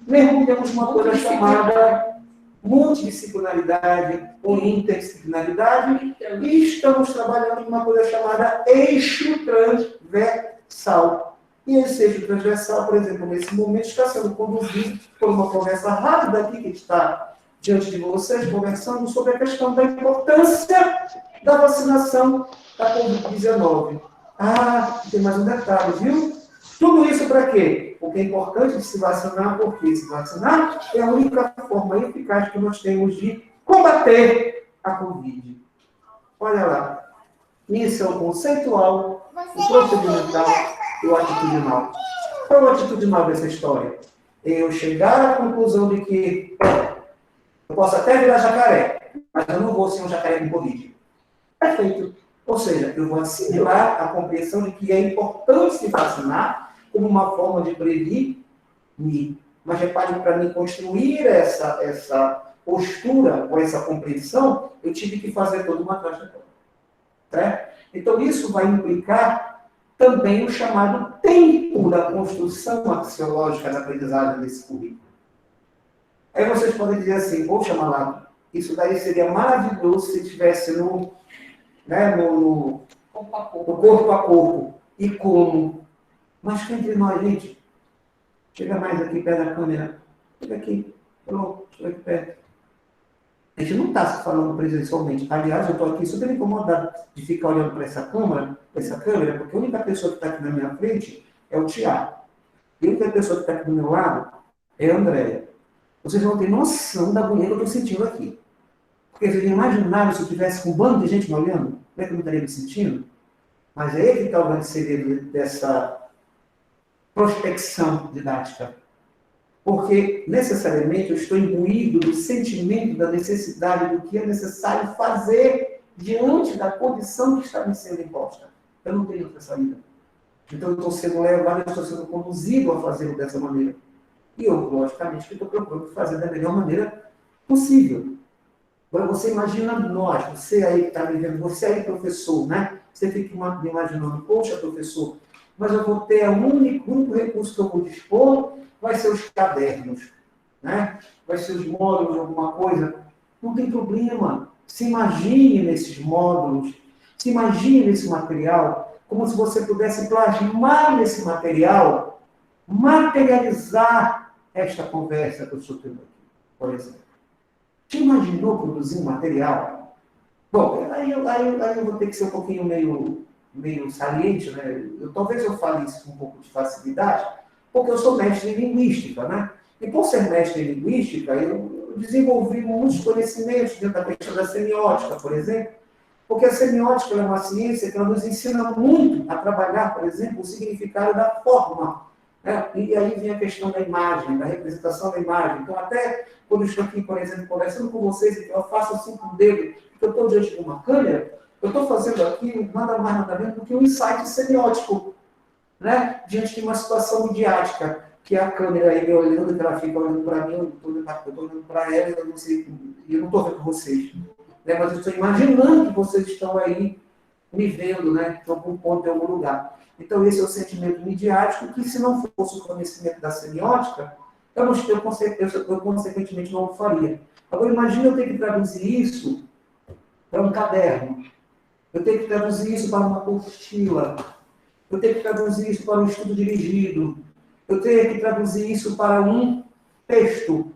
Mergulhamos numa coisa chamada multidisciplinaridade ou interdisciplinaridade e estamos trabalhando em uma coisa chamada eixo transversal. E esse eixo transversal, por exemplo, nesse momento, está sendo conduzido por uma conversa rápida aqui que está diante de vocês, conversando sobre a questão da importância da vacinação da Covid-19. Ah, tem mais um detalhe, viu? Tudo isso para quê? Porque é importante se vacinar, porque se vacinar é a única forma eficaz que nós temos de combater a Covid. Olha lá. Isso é o conceitual, o procedimental e o atitudinal. Qual é o atitudinal dessa história? Eu chegar à conclusão de que eu posso até virar jacaré, mas eu não vou ser um jacaré com Covid. Perfeito. Ou seja, eu vou assimilar a compreensão de que é importante se vacinar como uma forma de prevenir. Mas repare, para mim construir essa postura ou essa compreensão, eu tive que fazer toda uma trajetória. Certo? Então, isso vai implicar também o chamado tempo da construção axiológica da aprendizagem desse currículo. Aí vocês podem dizer assim, poxa, Malado, isso daí seria maravilhoso se estivesse no corpo a corpo. E como? Mas que entre nós, gente. Chega mais aqui perto da câmera. Chega aqui. Pronto, chega aqui perto. A gente não está se falando presencialmente. Aliás, eu estou aqui super incomodado de ficar olhando para essa câmera, porque a única pessoa que está aqui na minha frente é o Tiago. E a única pessoa que está aqui do meu lado é a Andréia. Vocês vão ter noção da agonia que eu estou sentindo aqui. Porque vocês imaginaram se eu tivesse com um bando de gente me olhando? Como é que eu não estaria me sentindo? Mas é aí que está o grande segredo dessa prospecção didática. Porque, necessariamente, eu estou imbuído do sentimento da necessidade do que é necessário fazer diante da condição que está me sendo imposta. Eu não tenho outra saída. Então, eu estou sendo levado, eu estou sendo conduzido a fazê-lo dessa maneira. E eu, logicamente, estou procurando fazer da melhor maneira possível. Agora, você imagina nós, você aí que está me vendo, você aí, professor, né? Você fica imaginando, poxa, professor, mas eu vou ter o único recurso que eu vou dispor, vai ser os cadernos, né? Vai ser os módulos, alguma coisa. Não tem problema. Se imagine nesses módulos, se imagine nesse material, como se você pudesse plasmar nesse material, materializar esta conversa que eu estou tendo aqui, por exemplo. Você imaginou produzir um material? Bom, aí eu vou ter que ser um pouquinho meio saliente, né? Talvez eu fale isso com um pouco de facilidade, porque eu sou mestre em linguística, né? E por ser mestre em linguística, eu desenvolvi muitos conhecimentos dentro da questão da semiótica, por exemplo, porque a semiótica é uma ciência que ela nos ensina muito a trabalhar, por exemplo, o significado da forma. Né? E aí vem a questão da imagem, da representação da imagem. Então, até quando eu estou aqui, por exemplo, conversando com vocês, eu faço assim com o dedo, porque eu estou diante de uma câmera, eu estou fazendo aqui nada mais nada menos do que um insight semiótico, né? Diante de uma situação midiática, que a câmera aí me olhando, que ela fica olhando para mim, eu estou olhando para ela, eu não estou vendo vocês. Né? Mas eu estou imaginando que vocês estão aí me vendo, né? Em algum ponto, em algum lugar. Então, esse é o sentimento midiático, que se não fosse o conhecimento da semiótica, eu consequentemente não o faria. Agora, imagina eu ter que traduzir isso para um caderno. Eu tenho que traduzir isso para uma apostila. Eu tenho que traduzir isso para um estudo dirigido. Eu tenho que traduzir isso para um texto.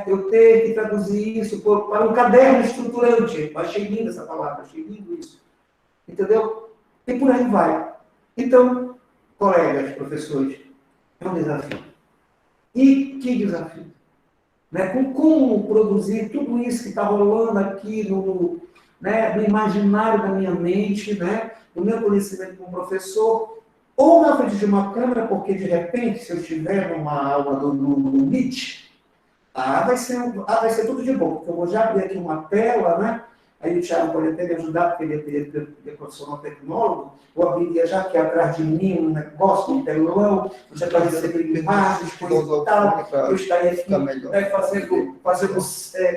Eu tenho que traduzir isso para um caderno estruturante. Eu achei linda essa palavra, achei lindo isso. Entendeu? E por aí vai. Então, colegas, professores, é um desafio. E que desafio? Né? Como produzir tudo isso que está rolando aqui no imaginário da minha mente, né? No meu conhecimento como professor, ou na frente de uma câmera, porque de repente, se eu estiver numa aula no Meet, vai ser tudo de bom, porque eu vou já abrir aqui uma tela, né? Aí o Thiago pode até me ajudar, porque ele é profissional tecnólogo, ou alguém viajar aqui atrás de mim, um negócio, um telão, você está recebendo imagens, coisa e tal, eu estaria aqui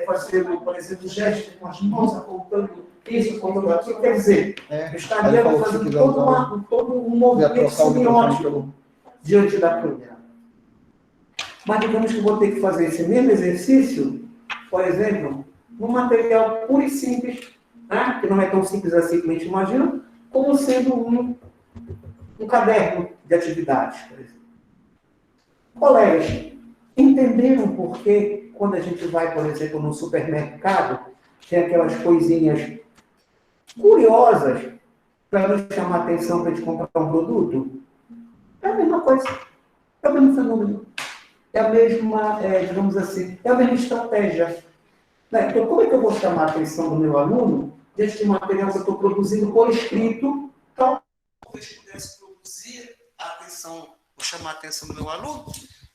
fazendo, por exemplo, gestos com as mãos, apontando isso, apontando aquilo, quer dizer, eu estaria fazendo todo um movimento semiótico diante da câmera. Mas digamos que eu vou ter que fazer esse mesmo exercício, por exemplo, num material puro e simples, né? Que não é tão simples assim como a gente imagina, como sendo um caderno de atividades, por exemplo. Colegas, entenderam por que quando a gente vai, por exemplo, no supermercado, tem aquelas coisinhas curiosas para nos chamar a atenção para a gente comprar um produto? É a mesma coisa, é o mesmo fenômeno, é a mesma, digamos assim, é a mesma estratégia. Então, como é que eu vou chamar a atenção do meu aluno deste material que eu estou produzindo por escrito? Então, talvez pudesse produzir a atenção, vou chamar a atenção do meu aluno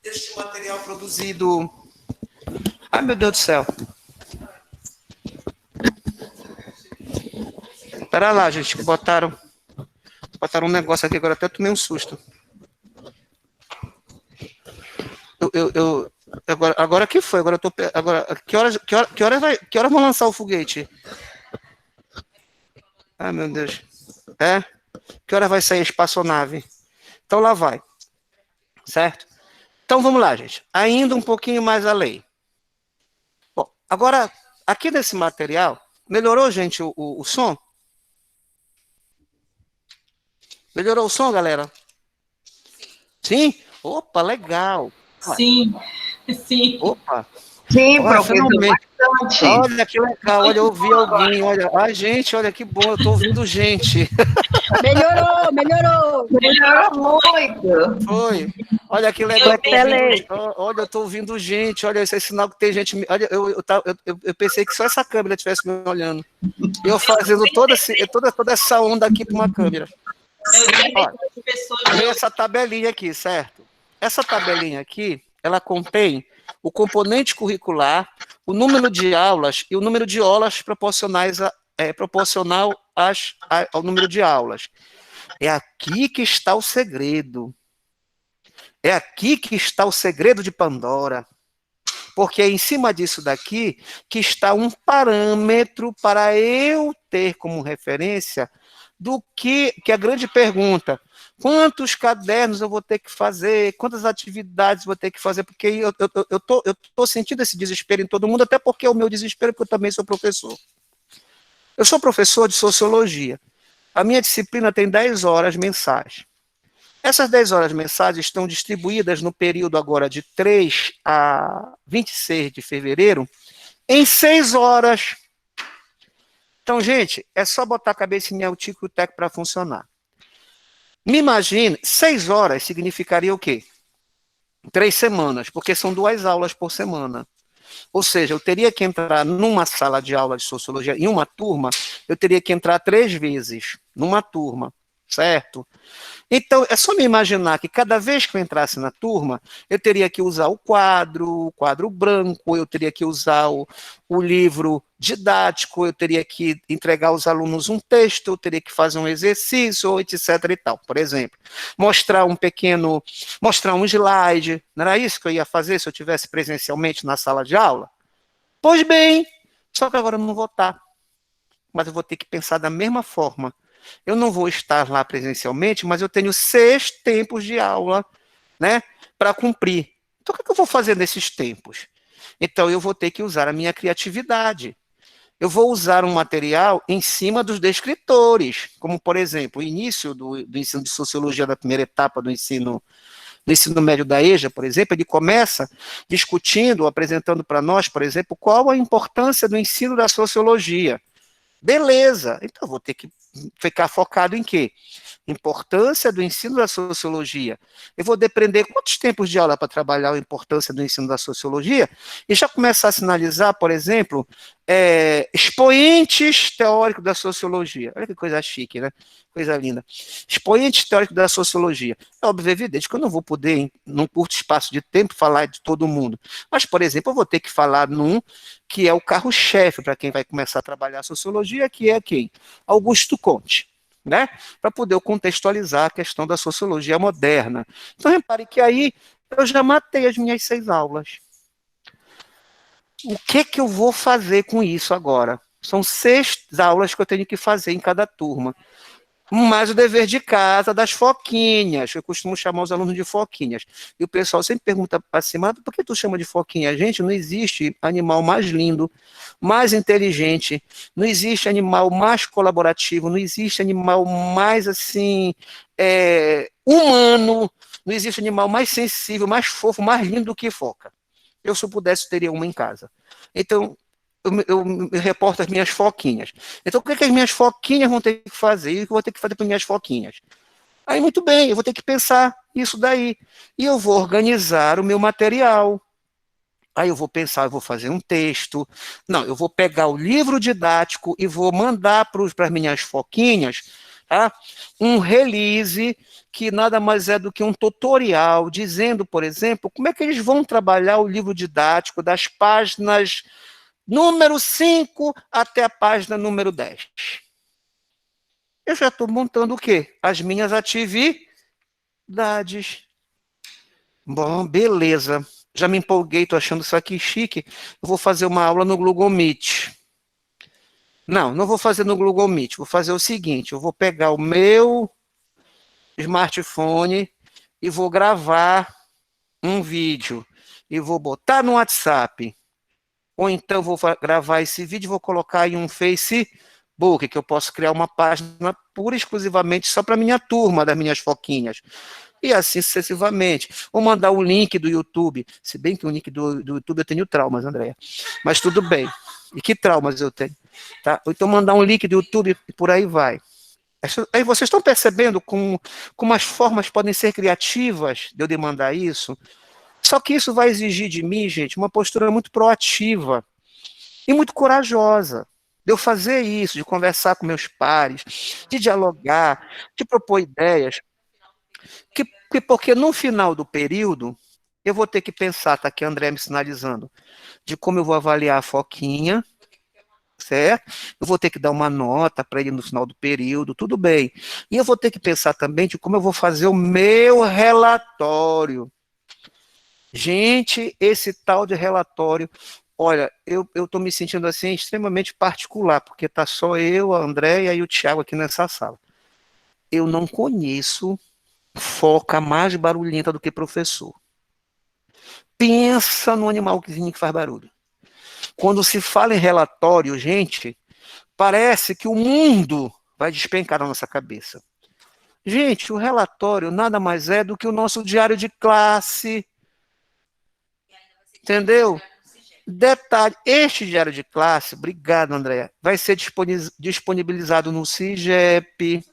deste material produzido. Ai, meu Deus do céu. Espera lá, gente, que botaram um negócio aqui, agora até tomei um susto. Agora que foi? Agora que horas vão lançar o foguete? Ah, meu Deus. Que hora vai sair a espaçonave? Então lá vai. Certo? Então vamos lá, gente. Ainda um pouquinho mais além. Bom, agora, aqui nesse material, melhorou, gente, o som? Melhorou o som, galera? Sim? Opa, legal. Sim, sim. Opa. Sim, Olha, professor, bastante. Olha que legal, olha, eu ouvi alguém, olha. Ai, gente, olha que bom, eu tô ouvindo gente. Melhorou, melhorou. Melhorou muito. Foi. Olha que legal. Excelente. Olha, eu tô ouvindo gente, olha, esse é sinal que tem gente. Olha, eu pensei que só essa câmera estivesse me olhando. E eu fazendo toda essa onda aqui para uma câmera. Olha, essa tabelinha aqui, certo? Essa tabelinha aqui, ela contém o componente curricular, o número de aulas e o número de horas proporcional ao número de aulas. É aqui que está o segredo. É aqui que está o segredo de Pandora. Porque é em cima disso daqui que está um parâmetro para eu ter como referência do que a grande pergunta: quantos cadernos eu vou ter que fazer, quantas atividades vou ter que fazer, porque eu tô sentindo esse desespero em todo mundo, até porque é o meu desespero, porque eu também sou professor. Eu sou professor de sociologia. A minha disciplina tem 10 horas mensais. Essas 10 horas mensais estão distribuídas no período agora de 3 a 26 de fevereiro, em 6 horas. Então, gente, é só botar a cabeça em o tico e o teco para funcionar. Me imagine, 6 horas significaria o quê? 3 semanas, porque são 2 aulas por semana. Ou seja, eu teria que entrar numa sala de aula de sociologia, em uma turma, eu teria que entrar 3 vezes numa turma, certo? Então, é só me imaginar que cada vez que eu entrasse na turma, eu teria que usar o quadro branco, eu teria que usar o livro didático, eu teria que entregar aos alunos um texto, eu teria que fazer um exercício, etc. e tal. Por exemplo, mostrar um slide. Não era isso que eu ia fazer se eu estivesse presencialmente na sala de aula? Pois bem, só que agora eu não vou estar. Mas eu vou ter que pensar da mesma forma. Eu não vou estar lá presencialmente, mas eu tenho 6 tempos de aula, né, para cumprir. Então, o que eu vou fazer nesses tempos? Então, eu vou ter que usar a minha criatividade. Eu vou usar um material em cima dos descritores, como, por exemplo, o início do ensino de sociologia da primeira etapa do ensino médio da EJA, por exemplo, ele começa discutindo, apresentando para nós, por exemplo, qual a importância do ensino da sociologia. Beleza, então eu vou ter que ficar focado em quê? Importância do ensino da sociologia. Eu vou depender quantos tempos de aula para trabalhar a importância do ensino da sociologia e já começar a sinalizar, por exemplo, expoentes teóricos da sociologia. Olha que coisa chique, né? Coisa linda. Expoentes teóricos da sociologia. É óbvio, é evidente que eu não vou poder, num curto espaço de tempo, falar de todo mundo. Mas, por exemplo, eu vou ter que falar num que é o carro-chefe para quem vai começar a trabalhar a sociologia, que é quem? Augusto Comte, né? Para poder contextualizar a questão da sociologia moderna. Então, repare que aí eu já matei as minhas 6 aulas. O que eu vou fazer com isso agora? São 6 aulas que eu tenho que fazer em cada turma. Mais o dever de casa das foquinhas, eu costumo chamar os alunos de foquinhas. E o pessoal sempre pergunta assim, mas por que tu chama de foquinha? Gente, não existe animal mais lindo, mais inteligente, não existe animal mais colaborativo, não existe animal mais, assim, humano, não existe animal mais sensível, mais fofo, mais lindo do que foca. Eu, se eu pudesse, teria uma em casa. Então, eu me reporto as minhas foquinhas. Então, o que as minhas foquinhas vão ter que fazer? E o que eu vou ter que fazer para minhas foquinhas? Aí, muito bem, eu vou ter que pensar isso daí. E eu vou organizar o meu material. Aí eu vou pensar, eu vou fazer um texto. Não, eu vou pegar o livro didático e vou mandar para as minhas foquinhas, tá? Um release que nada mais é do que um tutorial dizendo, por exemplo, como é que eles vão trabalhar o livro didático das páginas número 5 até a página número 10. Eu já estou montando o quê? As minhas atividades. Bom, beleza. Já me empolguei, estou achando isso aqui chique. Eu vou fazer uma aula no Google Meet. Não vou fazer no Google Meet. Vou fazer o seguinte, eu vou pegar o meu smartphone e vou gravar um vídeo. E vou botar no WhatsApp. Ou então vou gravar esse vídeo e vou colocar em um Facebook, que eu posso criar uma página pura e exclusivamente só para minha turma, das minhas foquinhas. E assim sucessivamente. Vou mandar o link do YouTube, se bem que o link do YouTube eu tenho traumas, Andréia. Mas tudo bem. E que traumas eu tenho? Tá? Ou então mandar um link do YouTube e por aí vai. Aí vocês estão percebendo como as formas podem ser criativas de eu demandar isso? Só que isso vai exigir de mim, gente, uma postura muito proativa e muito corajosa. De eu fazer isso, de conversar com meus pares, de dialogar, de propor ideias. Porque no final do período, eu vou ter que pensar, está aqui a André me sinalizando, de como eu vou avaliar a foquinha, certo? Eu vou ter que dar uma nota para ele no final do período, tudo bem. E eu vou ter que pensar também de como eu vou fazer o meu relatório. Gente, esse tal de relatório, olha, eu estou me sentindo assim extremamente particular, porque está só eu, a Andréia e o Thiago aqui nessa sala. Eu não conheço foca mais barulhenta do que professor. Pensa no animalzinho que faz barulho. Quando se fala em relatório, gente, parece que o mundo vai despencar na nossa cabeça. Gente, o relatório nada mais é do que o nosso diário de classe. Entendeu? Detalhe, este diário de classe, obrigado, Andréa, vai ser disponibilizado no SIGEP.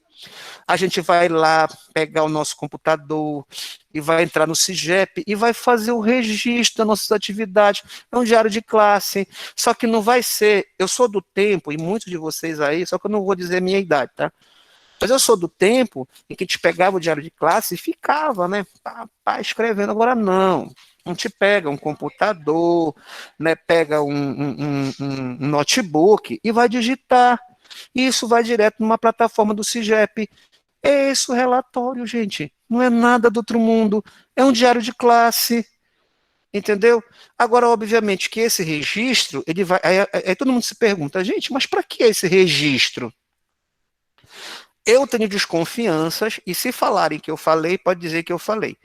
A gente vai lá pegar o nosso computador e vai entrar no SIGEP e vai fazer o registro das nossas atividades. É um diário de classe, só que não vai ser... Eu sou do tempo, e muitos de vocês aí, só que eu não vou dizer a minha idade, tá? Mas eu sou do tempo em que a gente pegava o diário de classe e ficava, né, escrevendo. Agora não. A gente pega um computador, né, pega um notebook e vai digitar. E isso vai direto numa plataforma do SIGEP. É esse o relatório, gente. Não é nada do outro mundo. É um diário de classe. Entendeu? Agora, obviamente, que esse registro, ele vai. Aí todo mundo se pergunta, gente, mas para que esse registro? Eu tenho desconfianças, e se falarem que eu falei, pode dizer que eu falei.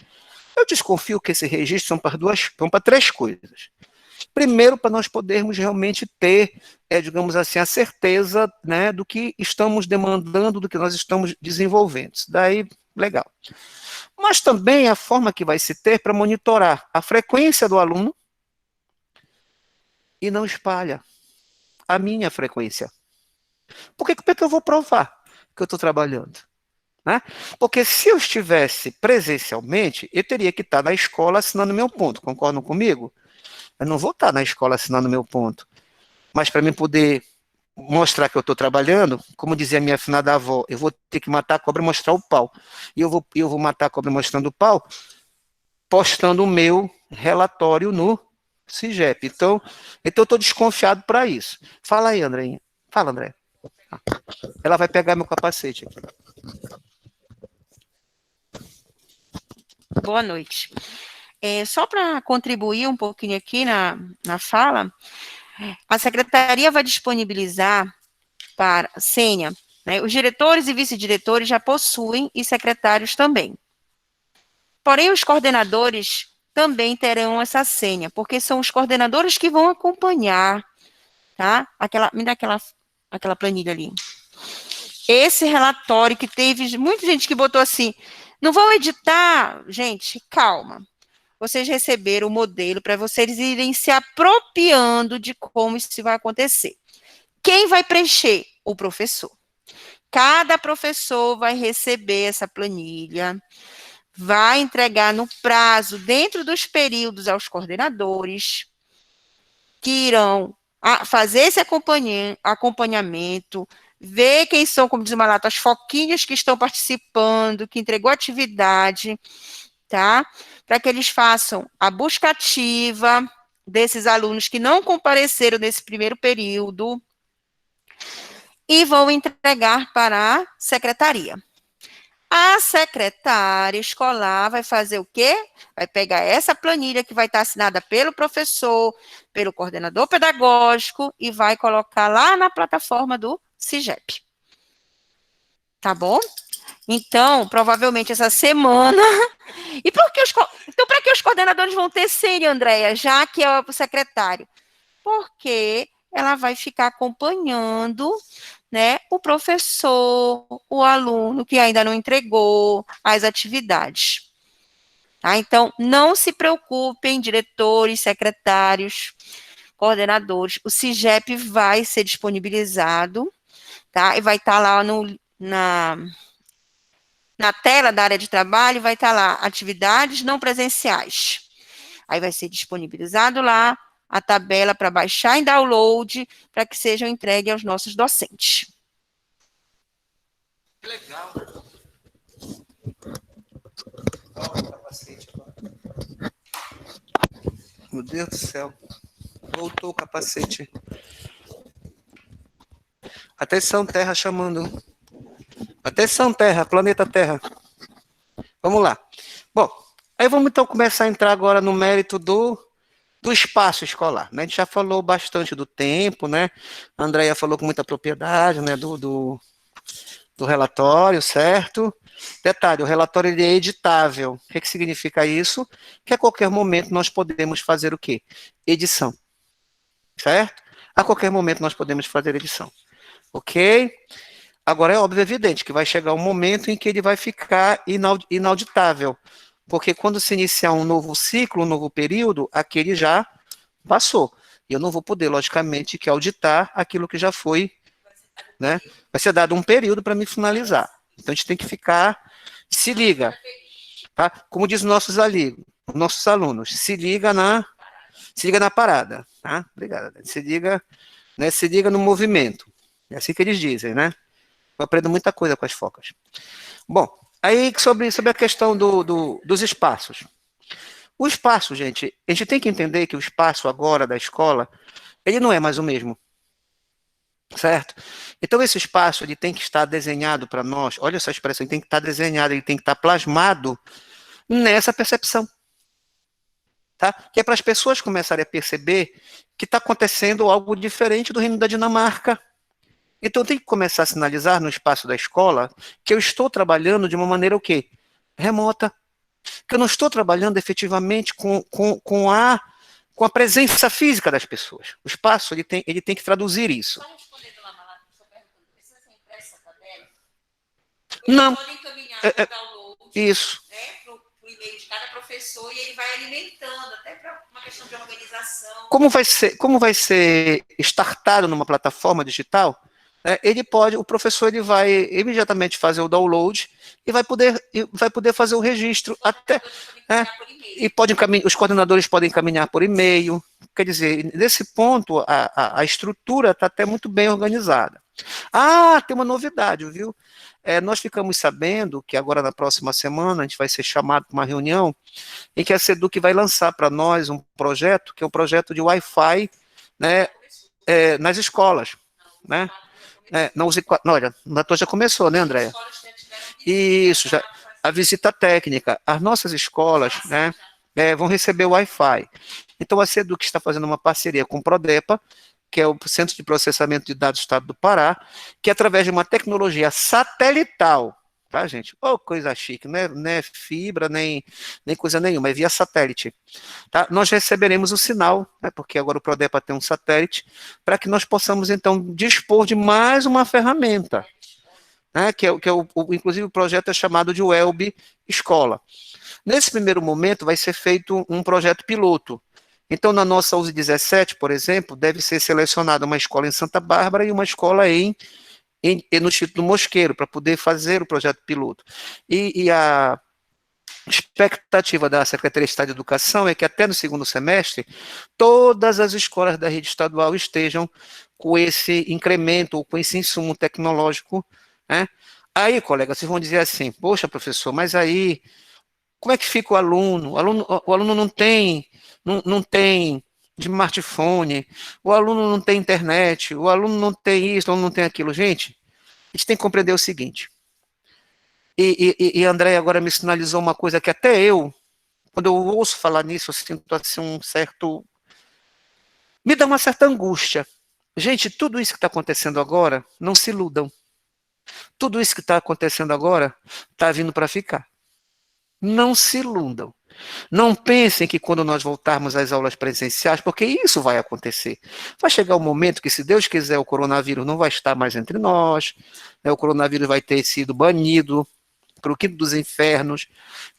Eu desconfio que esse registro são para 3 coisas. Primeiro, para nós podermos realmente ter, digamos assim, a certeza, né, do que estamos demandando, do que nós estamos desenvolvendo. Isso daí, legal. Mas também a forma que vai se ter para monitorar a frequência do aluno e não espalha a minha frequência. Como é que eu vou provar que eu estou trabalhando? Né? Porque se eu estivesse presencialmente, eu teria que estar na escola assinando meu ponto, concordam comigo? Eu não vou estar na escola assinando meu ponto. Mas para mim poder mostrar que eu estou trabalhando, como dizia minha afinada avó, eu vou ter que matar a cobra e mostrar o pau. E eu vou matar a cobra mostrando o pau, postando o meu relatório no CIGEP. Então eu estou desconfiado para isso. Fala aí, Andreinha. Fala, André. Ela vai pegar meu capacete aqui. Boa noite. Só para contribuir um pouquinho aqui na fala, a secretaria vai disponibilizar para senha, né? Os diretores e vice-diretores já possuem e secretários também. Porém, os coordenadores também terão essa senha, porque são os coordenadores que vão acompanhar, tá? Me dá aquela planilha ali. Esse relatório que teve muita gente que botou assim, não vão editar, gente, calma. Vocês receberam o modelo para vocês irem se apropriando de como isso vai acontecer. Quem vai preencher? O professor. Cada professor vai receber essa planilha, vai entregar no prazo, dentro dos períodos, aos coordenadores, que irão fazer esse acompanhamento, ver quem são, como diz o Malato, as foquinhas que estão participando, que entregou atividade, tá? Para que eles façam a busca ativa desses alunos que não compareceram nesse primeiro período e vão entregar para a secretaria. A secretária escolar vai fazer o quê? Vai pegar essa planilha que vai estar assinada pelo professor, pelo coordenador pedagógico e vai colocar lá na plataforma do CIGEP. Tá bom? Então, provavelmente essa semana... Então, para que os coordenadores vão ter senha, Andréia, já que é o secretário? Porque ela vai ficar acompanhando, né, o professor, o aluno que ainda não entregou as atividades. Tá? Então, não se preocupem, diretores, secretários, coordenadores, o CIGEP vai ser disponibilizado, tá? E vai estar lá na tela da área de trabalho, vai estar lá, atividades não presenciais. Aí vai ser disponibilizado lá a tabela para baixar em download, para que sejam entregues aos nossos docentes. Legal. Meu Deus do céu. Voltou o capacete. Atenção, Terra chamando. Atenção, Terra, planeta Terra. Vamos lá. Bom, aí vamos então começar a entrar agora no mérito do espaço escolar, né? A gente já falou bastante do tempo, né? A Andréia falou com muita propriedade, né? Do relatório, certo? Detalhe, o relatório ele é editável. O que significa isso? Que a qualquer momento nós podemos fazer o quê? Edição. Certo? A qualquer momento nós podemos fazer edição. Ok? Agora é óbvio, evidente, que vai chegar um momento em que ele vai ficar inauditável. Porque quando se iniciar um novo ciclo, um novo período, aquele já passou. E eu não vou poder, logicamente, que auditar aquilo que já foi, né? Vai ser dado um período para me finalizar. Então, a gente tem que ficar, se liga, tá? Como diz nossos alunos, se liga na parada, tá? Obrigado. Se liga no movimento. É assim que eles dizem, né? Eu aprendo muita coisa com as focas. Bom, aí sobre a questão dos espaços. O espaço, gente, a gente tem que entender que o espaço agora da escola, ele não é mais o mesmo. Certo? Então, esse espaço ele tem que estar desenhado para nós, olha essa expressão, ele tem que estar desenhado, ele tem que estar plasmado nessa percepção. Tá? Que é para as pessoas começarem a perceber que está acontecendo algo diferente do Reino da Dinamarca. Então, tem que começar a sinalizar no espaço da escola que eu estou trabalhando de uma maneira o quê? Remota. Que eu não estou trabalhando efetivamente com a presença física das pessoas. O espaço ele tem que traduzir isso. Não. Isso. Para o e-mail de cada professor e ele vai alimentando, até para uma questão de organização. Como vai ser startado numa plataforma digital, o professor ele vai imediatamente fazer o download e vai poder fazer o registro até, né, e os coordenadores podem encaminhar por e-mail. Quer dizer, nesse ponto a estrutura está até muito bem organizada. Tem uma novidade, viu? Nós ficamos sabendo que agora na próxima semana a gente vai ser chamado para uma reunião em que a SEDUC vai lançar para nós um projeto, que é um projeto de Wi-Fi, né, nas escolas, né? Olha, na tua já começou, né, Andréia? Isso, a visita técnica. As nossas escolas, né, vão receber o Wi-Fi. Então, a SEDUC está fazendo uma parceria com o PRODEPA, que é o Centro de Processamento de Dados do Estado do Pará, que através de uma tecnologia satelital, tá, gente? Coisa chique, não é fibra, nem coisa nenhuma, é via satélite. Tá? Nós receberemos o sinal, né, porque agora o PRODEPA tem um satélite, para que nós possamos, então, dispor de mais uma ferramenta, né, inclusive o projeto é chamado de Welb Escola. Nesse primeiro momento, vai ser feito um projeto piloto. Então, na nossa USE 17, por exemplo, deve ser selecionada uma escola em Santa Bárbara e uma escola no Instituto Mosqueiro, para poder fazer o projeto piloto. E a expectativa da Secretaria de Estado de Educação é que até no segundo semestre, todas as escolas da rede estadual estejam com esse incremento, ou com esse insumo tecnológico, né? Aí, colega, vocês vão dizer assim, poxa, professor, mas aí, como é que fica o aluno? O aluno não tem smartphone, o aluno não tem internet, o aluno não tem isso, o aluno não tem aquilo. Gente, a gente tem que compreender o seguinte, e André agora me sinalizou uma coisa que até eu, quando eu ouço falar nisso, eu sinto assim me dá uma certa angústia. Gente, tudo isso que está acontecendo agora, não se iludam. Tudo isso que está acontecendo agora está vindo para ficar. Não se iludam. Não pensem que quando nós voltarmos às aulas presenciais, porque isso vai acontecer. Vai chegar um momento que, se Deus quiser, o coronavírus não vai estar mais entre nós, né, o coronavírus vai ter sido banido para o quinto dos infernos,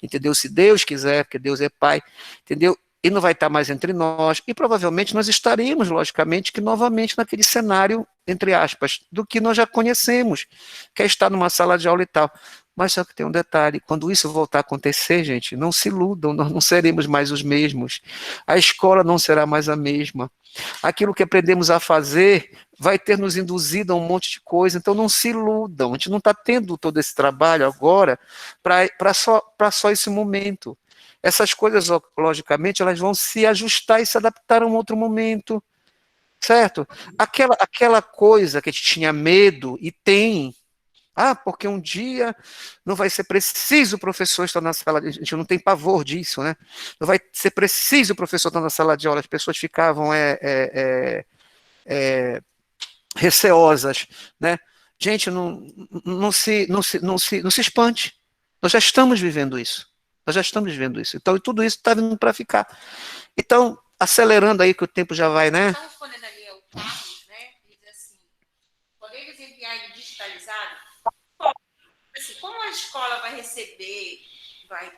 entendeu? Se Deus quiser, porque Deus é Pai, entendeu? E não vai estar mais entre nós, e provavelmente nós estaremos, logicamente, que novamente naquele cenário, entre aspas, do que nós já conhecemos, que é estar numa sala de aula e tal. Mas só que tem um detalhe, quando isso voltar a acontecer, gente, não se iludam, nós não seremos mais os mesmos, a escola não será mais a mesma, aquilo que aprendemos a fazer vai ter nos induzido a um monte de coisa, então não se iludam, a gente não está tendo todo esse trabalho agora para só esse momento. Essas coisas, logicamente, elas vão se ajustar e se adaptar a um outro momento, certo? Aquela coisa que a gente tinha medo e tem, porque um dia não vai ser preciso o professor estar na sala, a gente não tem pavor disso, né? Não vai ser preciso o professor estar na sala de aula, as pessoas ficavam receosas, né? Gente, não se espante, nós já estamos vivendo isso. Então, tudo isso está vindo para ficar. Então, acelerando aí, que o tempo já vai, né? Estamos respondendo ali ao Carlos, né? Ele diz assim, podemos enviar ele digitalizado? Assim, como a escola vai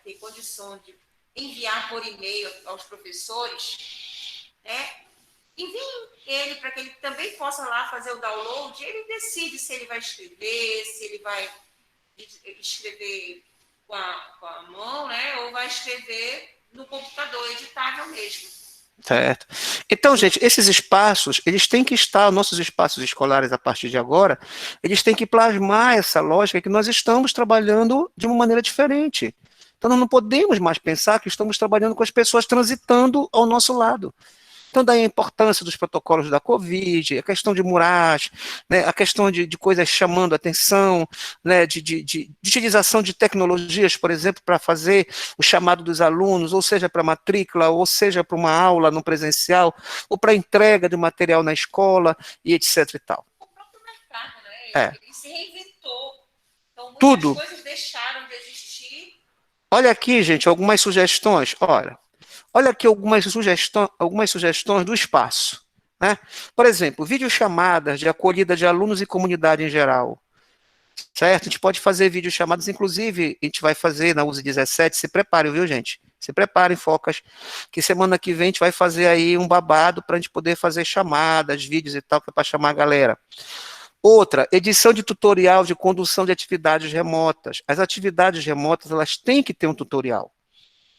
ter condição de enviar por e-mail aos professores, né? Enviem ele para que ele também possa lá fazer o download, ele decide se ele vai escrever, se ele vai escrever com a mão, né? Ou vai escrever no computador, editável mesmo. Certo. Então, gente, esses espaços, eles têm que estar, nossos espaços escolares a partir de agora, eles têm que plasmar essa lógica que nós estamos trabalhando de uma maneira diferente. Então, nós não podemos mais pensar que estamos trabalhando com as pessoas transitando ao nosso lado. Então, daí a importância dos protocolos da Covid, a questão de murais, né, a questão de coisas chamando a atenção, né, de utilização de tecnologias, por exemplo, para fazer o chamado dos alunos, ou seja, para matrícula, ou seja, para uma aula no presencial, ou para entrega de material na escola, e etc. e tal. O próprio mercado, né? Ele se reinventou. Então, muitas Tudo. coisas deixaram de existir. Olha aqui, gente, algumas sugestões. Olha aqui algumas sugestões do espaço, né? Por exemplo, videochamadas de acolhida de alunos e comunidade em geral, certo? A gente pode fazer videochamadas, inclusive, a gente vai fazer na USE 17, se preparem, viu, gente? Se preparem, focas, que semana que vem a gente vai fazer aí um babado para a gente poder fazer chamadas, vídeos e tal, que é para chamar a galera. Outra, edição de tutorial de condução de atividades remotas. As atividades remotas, elas têm que ter um tutorial.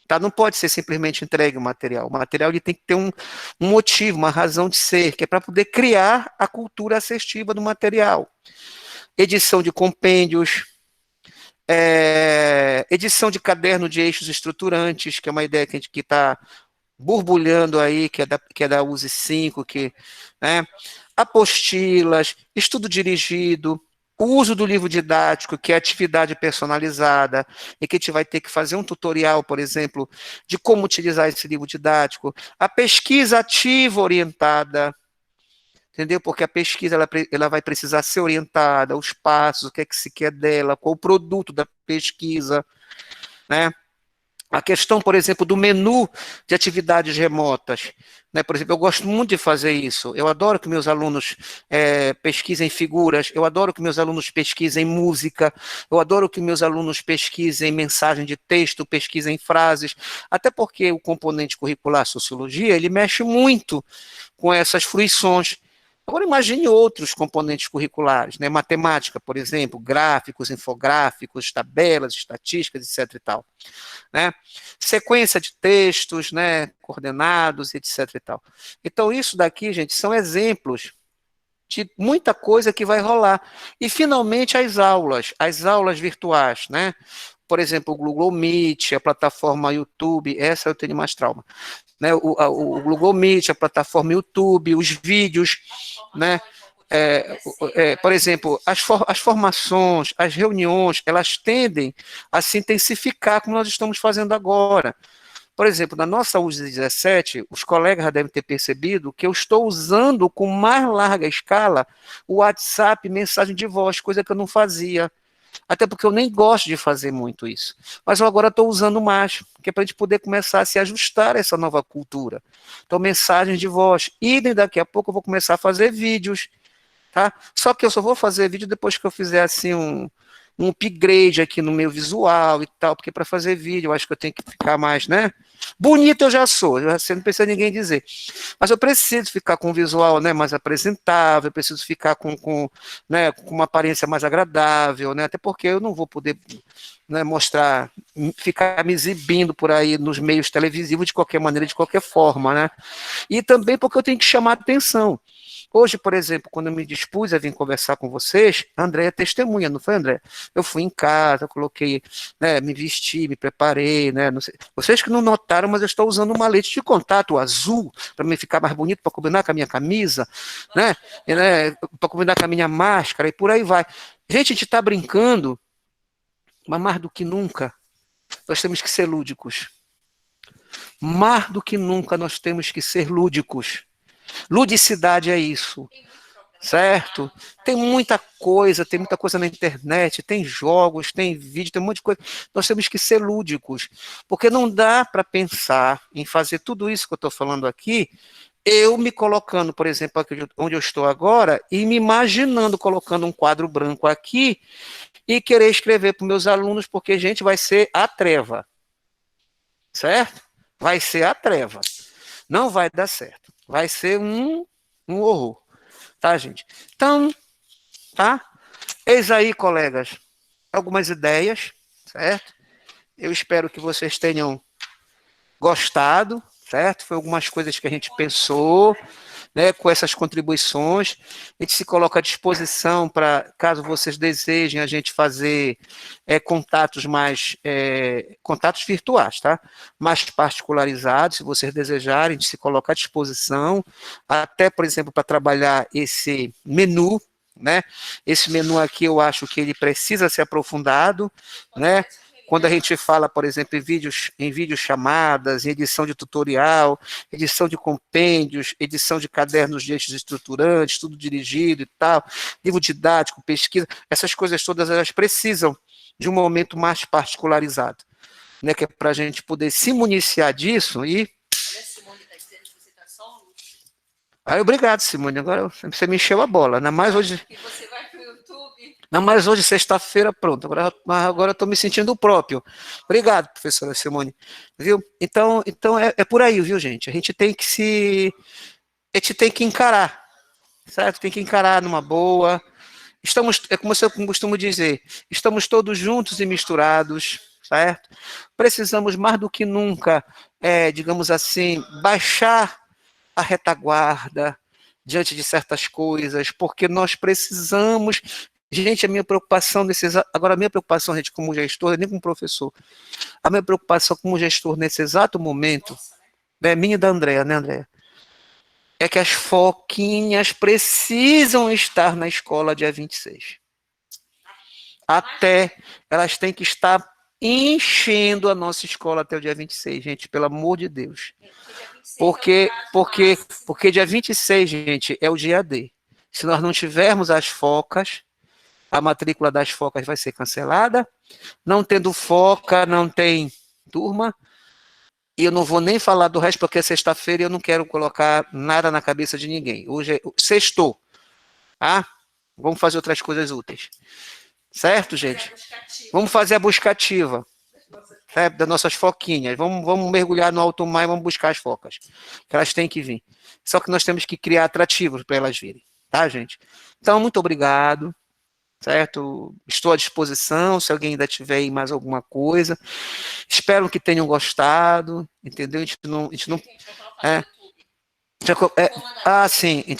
Tá? Não pode ser simplesmente entregue o material. O material ele tem que ter um motivo, uma razão de ser, que é para poder criar a cultura assistiva do material. Edição de compêndios, edição de caderno de eixos estruturantes, que é uma ideia que a gente está borbulhando aí, que é da USE 5, né? Apostilas, estudo dirigido, o uso do livro didático, que é atividade personalizada, e que a gente vai ter que fazer um tutorial, por exemplo, de como utilizar esse livro didático, a pesquisa ativa orientada, entendeu? Porque a pesquisa ela vai precisar ser orientada, os passos, o que é que se quer dela, qual o produto da pesquisa, né? A questão, por exemplo, do menu de atividades remotas, né? Por exemplo, eu gosto muito de fazer isso. Eu adoro que meus alunos pesquisem figuras, eu adoro que meus alunos pesquisem música, eu adoro que meus alunos pesquisem mensagem de texto, pesquisem frases, até porque o componente curricular sociologia, ele mexe muito com essas fruições. Agora imagine outros componentes curriculares, né? Matemática, por exemplo, gráficos, infográficos, tabelas, estatísticas, etc. e tal, né? Sequência de textos, né? Coordenados, etc. e tal. Então isso daqui, gente, são exemplos de muita coisa que vai rolar. E finalmente as aulas virtuais, né? Por exemplo, o Google Meet, a plataforma YouTube, essa eu tenho mais trauma, né? O Google Meet, a plataforma YouTube, os vídeos, né? Por exemplo, as formações, as reuniões, elas tendem a se intensificar como nós estamos fazendo agora. Por exemplo, na nossa USE 17, os colegas já devem ter percebido que eu estou usando com mais larga escala o WhatsApp, mensagem de voz, coisa que eu não fazia. Até porque eu nem gosto de fazer muito isso. Mas eu agora estou usando mais, que é para a gente poder começar a se ajustar a essa nova cultura. Então, mensagens de voz. E daqui a pouco eu vou começar a fazer vídeos. Tá? Só que eu só vou fazer vídeo depois que eu fizer assim um upgrade aqui no meu visual e tal, porque para fazer vídeo eu acho que eu tenho que ficar mais, né? Bonito eu já sou, você não precisa ninguém dizer. Mas eu preciso ficar com um visual, né, mais apresentável, eu preciso ficar né, com uma aparência mais agradável, né? Até porque eu não vou poder, né, mostrar, ficar me exibindo por aí nos meios televisivos de qualquer maneira, de qualquer forma, né? E também porque eu tenho que chamar atenção. Hoje, por exemplo, quando eu me dispus a vir conversar com vocês, a Andréia é testemunha, não foi, André? Eu fui em casa, coloquei, né, me vesti, me preparei, né? Não sei. Vocês que não notaram, mas eu estou usando uma lente de contato azul, para me ficar mais bonito, para combinar com a minha camisa, né? Para combinar com a minha máscara, e por aí vai. Gente, a gente está brincando, mas mais do que nunca, nós temos que ser lúdicos. Mais do que nunca, nós temos que ser lúdicos. Ludicidade é isso, certo? Tem muita coisa na internet, tem jogos, tem vídeo, tem um monte de coisa. Nós temos que ser lúdicos, porque não dá para pensar em fazer tudo isso que eu estou falando aqui, eu me colocando, por exemplo, aqui onde eu estou agora, e me imaginando colocando um quadro branco aqui e querer escrever para os meus alunos, porque, gente, vai ser a treva, certo? Vai ser a treva. Não vai dar certo. Vai ser um horror. Tá, gente? Então, tá? Eis aí, colegas, algumas ideias, certo? Eu espero que vocês tenham gostado, certo? Foi algumas coisas que a gente pensou, né, com essas contribuições. A gente se coloca à disposição para, caso vocês desejem, a gente fazer contatos contatos virtuais, tá? Mais particularizados, se vocês desejarem, a gente se coloca à disposição, até, por exemplo, para trabalhar esse menu, né? Esse menu aqui eu acho que ele precisa ser aprofundado, né? Quando a gente fala, por exemplo, em videochamadas, em edição de tutorial, edição de compêndios, edição de cadernos de eixos estruturantes, tudo dirigido e tal, livro didático, pesquisa, essas coisas todas elas precisam de um momento mais particularizado, né, que é para a gente poder se municiar disso e... Obrigado, Simone, agora você me encheu a bola, ainda mais hoje... E você vai para o YouTube. Não, mas hoje, sexta-feira, pronto. Agora eu estou me sentindo próprio. Obrigado, professora Simone. Viu? Então é por aí, viu, gente? A gente tem que encarar, certo? Tem que encarar numa boa, é como eu costumo dizer, estamos todos juntos e misturados, certo? Precisamos mais do que nunca, digamos assim, baixar a retaguarda diante de certas coisas, porque nós precisamos. Gente, a minha preocupação agora a minha preocupação, gente, como gestor, nem como professor, a minha preocupação como gestor nesse exato momento, minha e da Andréa, né, Andréa? É que as foquinhas precisam estar na escola dia 26. Até elas têm que estar enchendo a nossa escola até o dia 26, gente, pelo amor de Deus. Porque dia 26, gente, é o dia D. Se nós não tivermos as focas, a matrícula das focas vai ser cancelada. Não tendo foca, não tem turma. E eu não vou nem falar do resto, porque é sexta-feira e eu não quero colocar nada na cabeça de ninguém. Hoje é sextou. Ah, vamos fazer outras coisas úteis. Certo, gente? Vamos fazer a buscativa. Certo? Das nossas foquinhas. Vamos mergulhar no alto mar e vamos buscar as focas. Que elas têm que vir. Só que nós temos que criar atrativos para elas virem. Tá, gente? Então, muito obrigado. Certo? Estou à disposição, se alguém ainda tiver aí mais alguma coisa. Espero que tenham gostado, entendeu? A gente não sim, a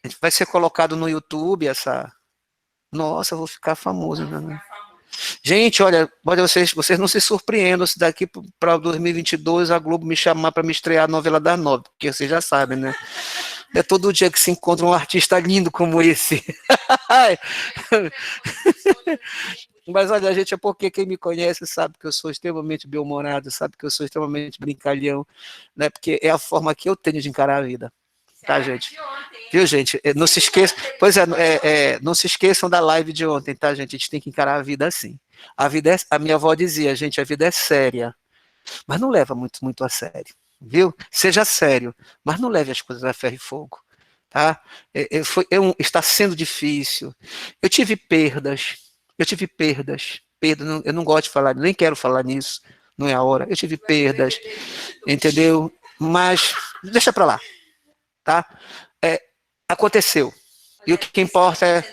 gente vai ser colocado no YouTube essa. Nossa, eu vou ficar famoso, né? Gente, olha, vocês não se surpreendam se daqui para 2022 a Globo me chamar para me estrear a novela das 9, porque vocês já sabem, né? É todo dia que se encontra um artista lindo como esse. Mas olha, gente, é porque quem me conhece sabe que eu sou extremamente bem-humorado, sabe que eu sou extremamente brincalhão, né? Porque é a forma que eu tenho de encarar a vida. Tá, gente? Viu, gente? Não se esqueçam, não se esqueçam da live de ontem, tá, gente? A gente tem que encarar a vida assim. A minha avó dizia, gente, a vida é séria, mas não leva muito a sério. Viu? Seja sério, mas não leve as coisas a ferro e fogo, tá? Está sendo difícil. Eu tive perdas, eu não gosto de falar, nem quero falar nisso, não é a hora. Eu tive perdas, entendeu? Mas deixa pra lá, tá? Aconteceu. E o que importa é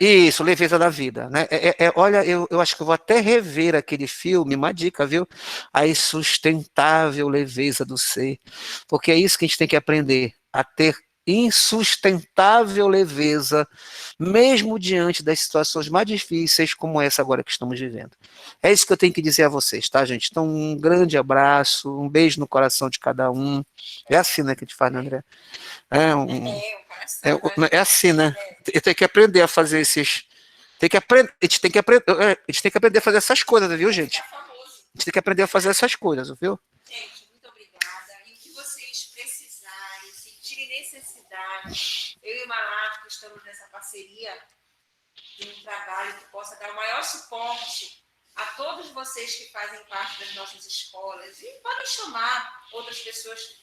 isso, leveza da vida, né? Olha, eu acho que eu vou até rever aquele filme, uma dica, viu? A insustentável leveza do ser, porque é isso que a gente tem que aprender, a ter insustentável leveza, mesmo diante das situações mais difíceis como essa agora que estamos vivendo. É isso que eu tenho que dizer a vocês, tá, gente? Então, um grande abraço, um beijo no coração de cada um. É assim, né, que a gente faz, né, André? É assim, né? Eu tenho que aprender a fazer esses. A gente tem que aprender a fazer essas coisas, viu, gente? A gente tem que aprender a fazer essas coisas, viu? Gente, muito obrigada. E o que vocês precisarem, sentirem necessidade, eu e o Malato estamos nessa parceria de um trabalho que possa dar o maior suporte a todos vocês que fazem parte das nossas escolas. E podem chamar outras pessoas.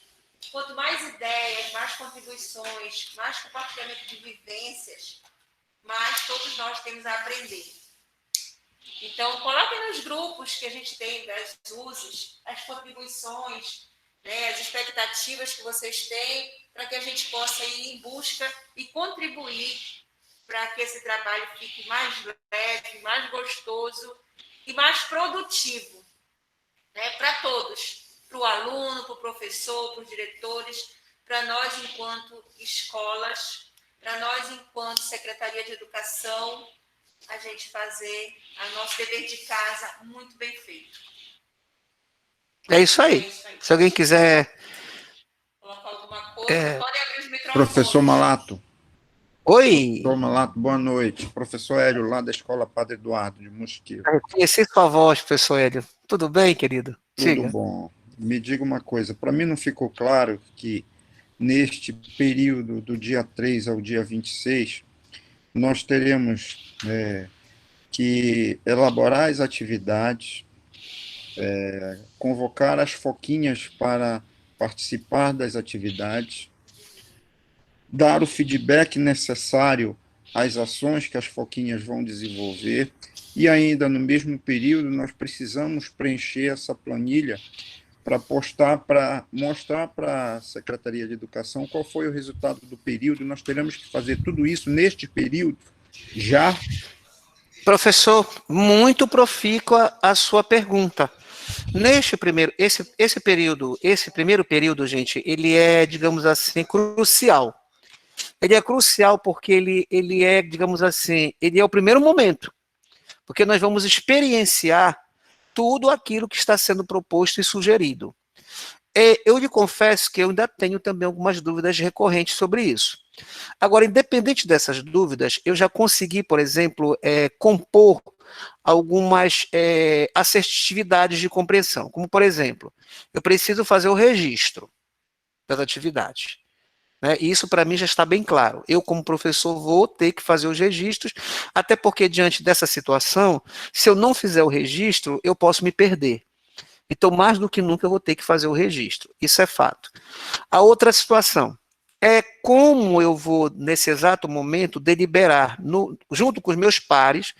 Quanto mais ideias, mais contribuições, mais compartilhamento de vivências, mais todos nós temos a aprender. Então, coloquem nos grupos que a gente tem das USES as contribuições, né, as expectativas que vocês têm, para que a gente possa ir em busca e contribuir para que esse trabalho fique mais leve, mais gostoso e mais produtivo, né, para todos. Para o aluno, para o professor, para os diretores, para nós enquanto escolas, para nós enquanto Secretaria de Educação, a gente fazer o nosso dever de casa muito bem feito. É isso aí. Se alguém quiser colocar alguma coisa, pode abrir os microfones. Professor Malato. Oi. Professor Malato, boa noite. Professor Hélio, lá da Escola Padre Eduardo, de Mosquito. Conheci sua voz, professor Hélio. Tudo bem, querido? Tudo bom. Me diga uma coisa, para mim não ficou claro que neste período do dia 3 ao dia 26, nós teremos que elaborar as atividades, convocar as foquinhas para participar das atividades, dar o feedback necessário às ações que as foquinhas vão desenvolver, e ainda no mesmo período nós precisamos preencher essa planilha para mostrar para a Secretaria de Educação qual foi o resultado do período. Nós teremos que fazer tudo isso neste período, Já? Professor, muito profícua a sua pergunta. Neste primeiro, esse primeiro período, gente, ele é, digamos assim, crucial. Ele é crucial porque ele é, digamos assim, ele é o primeiro momento, porque nós vamos experienciar tudo aquilo que está sendo proposto e sugerido. Eu lhe confesso que eu ainda tenho também algumas dúvidas recorrentes sobre isso. Agora, independente dessas dúvidas, eu já consegui, por exemplo, compor algumas assertividades de compreensão, como, por exemplo, eu preciso fazer o registro das atividades. Né? E isso, para mim, já está bem claro. Eu, como professor, vou ter que fazer os registros, até porque, diante dessa situação, se eu não fizer o registro, eu posso me perder. Então, mais do que nunca, eu vou ter que fazer o registro. Isso é fato. A outra situação é como eu vou, nesse exato momento, deliberar, junto com os meus pares.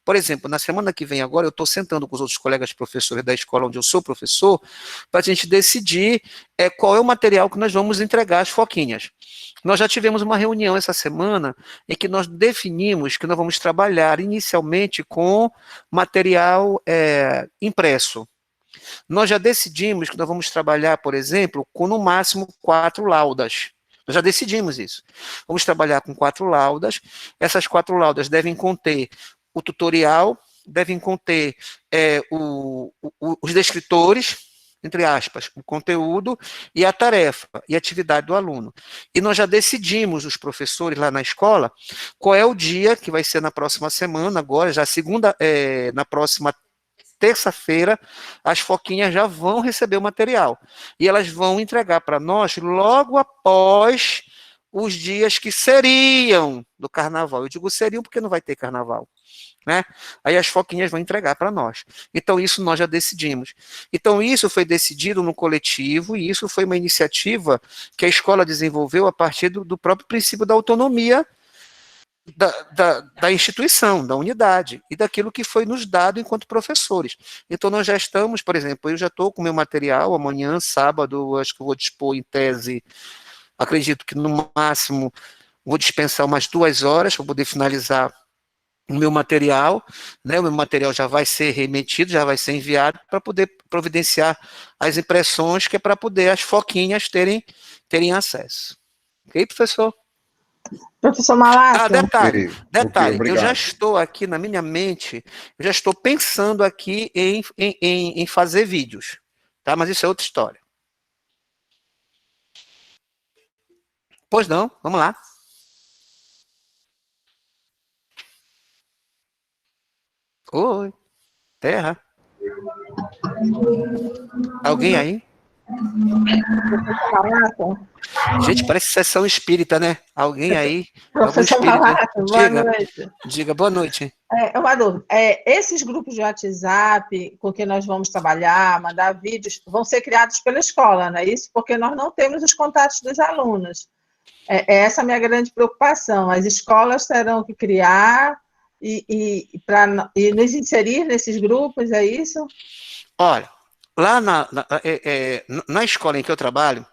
Por exemplo, na semana que vem agora, eu estou sentando com os outros colegas professores da escola onde eu sou professor, para a gente decidir qual é o material que nós vamos entregar às foquinhas. Nós já tivemos uma reunião essa semana em que nós definimos que nós vamos trabalhar inicialmente com material impresso. Nós já decidimos que nós vamos trabalhar, por exemplo, com no máximo 4 laudas. Nós já decidimos isso. Vamos trabalhar com 4 laudas. Essas 4 laudas devem conter o tutorial, devem conter os descritores, entre aspas, o conteúdo e a tarefa e a atividade do aluno. E nós já decidimos, os professores lá na escola, qual é o dia, que vai ser na próxima semana, agora, já na próxima terça-feira, as foquinhas já vão receber o material. E elas vão entregar para nós logo após os dias que seriam do carnaval. Eu digo seriam porque não vai ter carnaval. Né? Aí as foquinhas vão entregar para nós. Então, isso nós já decidimos. Então, isso foi decidido no coletivo, e isso foi uma iniciativa que a escola desenvolveu a partir do próprio princípio da autonomia da instituição, da unidade, e daquilo que foi nos dado enquanto professores. Então, nós já estamos, por exemplo, eu já estou com o meu material, amanhã, sábado, acho que eu vou dispor em tese, acredito que no máximo vou dispensar umas 2 horas para poder finalizar o meu material, né? O meu material já vai ser remetido, já vai ser enviado para poder providenciar as impressões, que é para poder as foquinhas terem acesso. Ok, professor? Professor Malato. Detalhe, Ok, eu já estou aqui na minha mente, eu já estou pensando aqui em fazer vídeos, tá? Mas isso é outra história. Pois não, vamos lá. Oi, terra. Alguém aí? Professor Malato. Gente, parece sessão espírita, né? Alguém aí? Professor Algum espírito? Malato, boa noite. Diga, boa noite. Uma dúvida. Esses grupos de WhatsApp com que nós vamos trabalhar, mandar vídeos, vão ser criados pela escola, não é isso? Porque nós não temos os contatos dos alunos. Essa a minha grande preocupação. As escolas terão que criar e nos inserir nesses grupos, é isso? Olha, lá na escola em que eu trabalho,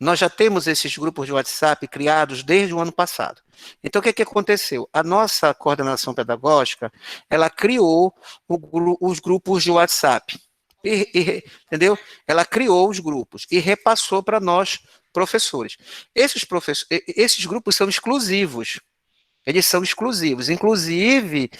nós já temos esses grupos de WhatsApp criados desde o ano passado. Então, o que aconteceu? A nossa coordenação pedagógica, ela criou os grupos de WhatsApp, entendeu? Ela criou os grupos e repassou para nós, professores. Esses grupos são exclusivos. Eles são exclusivos. Inclusive,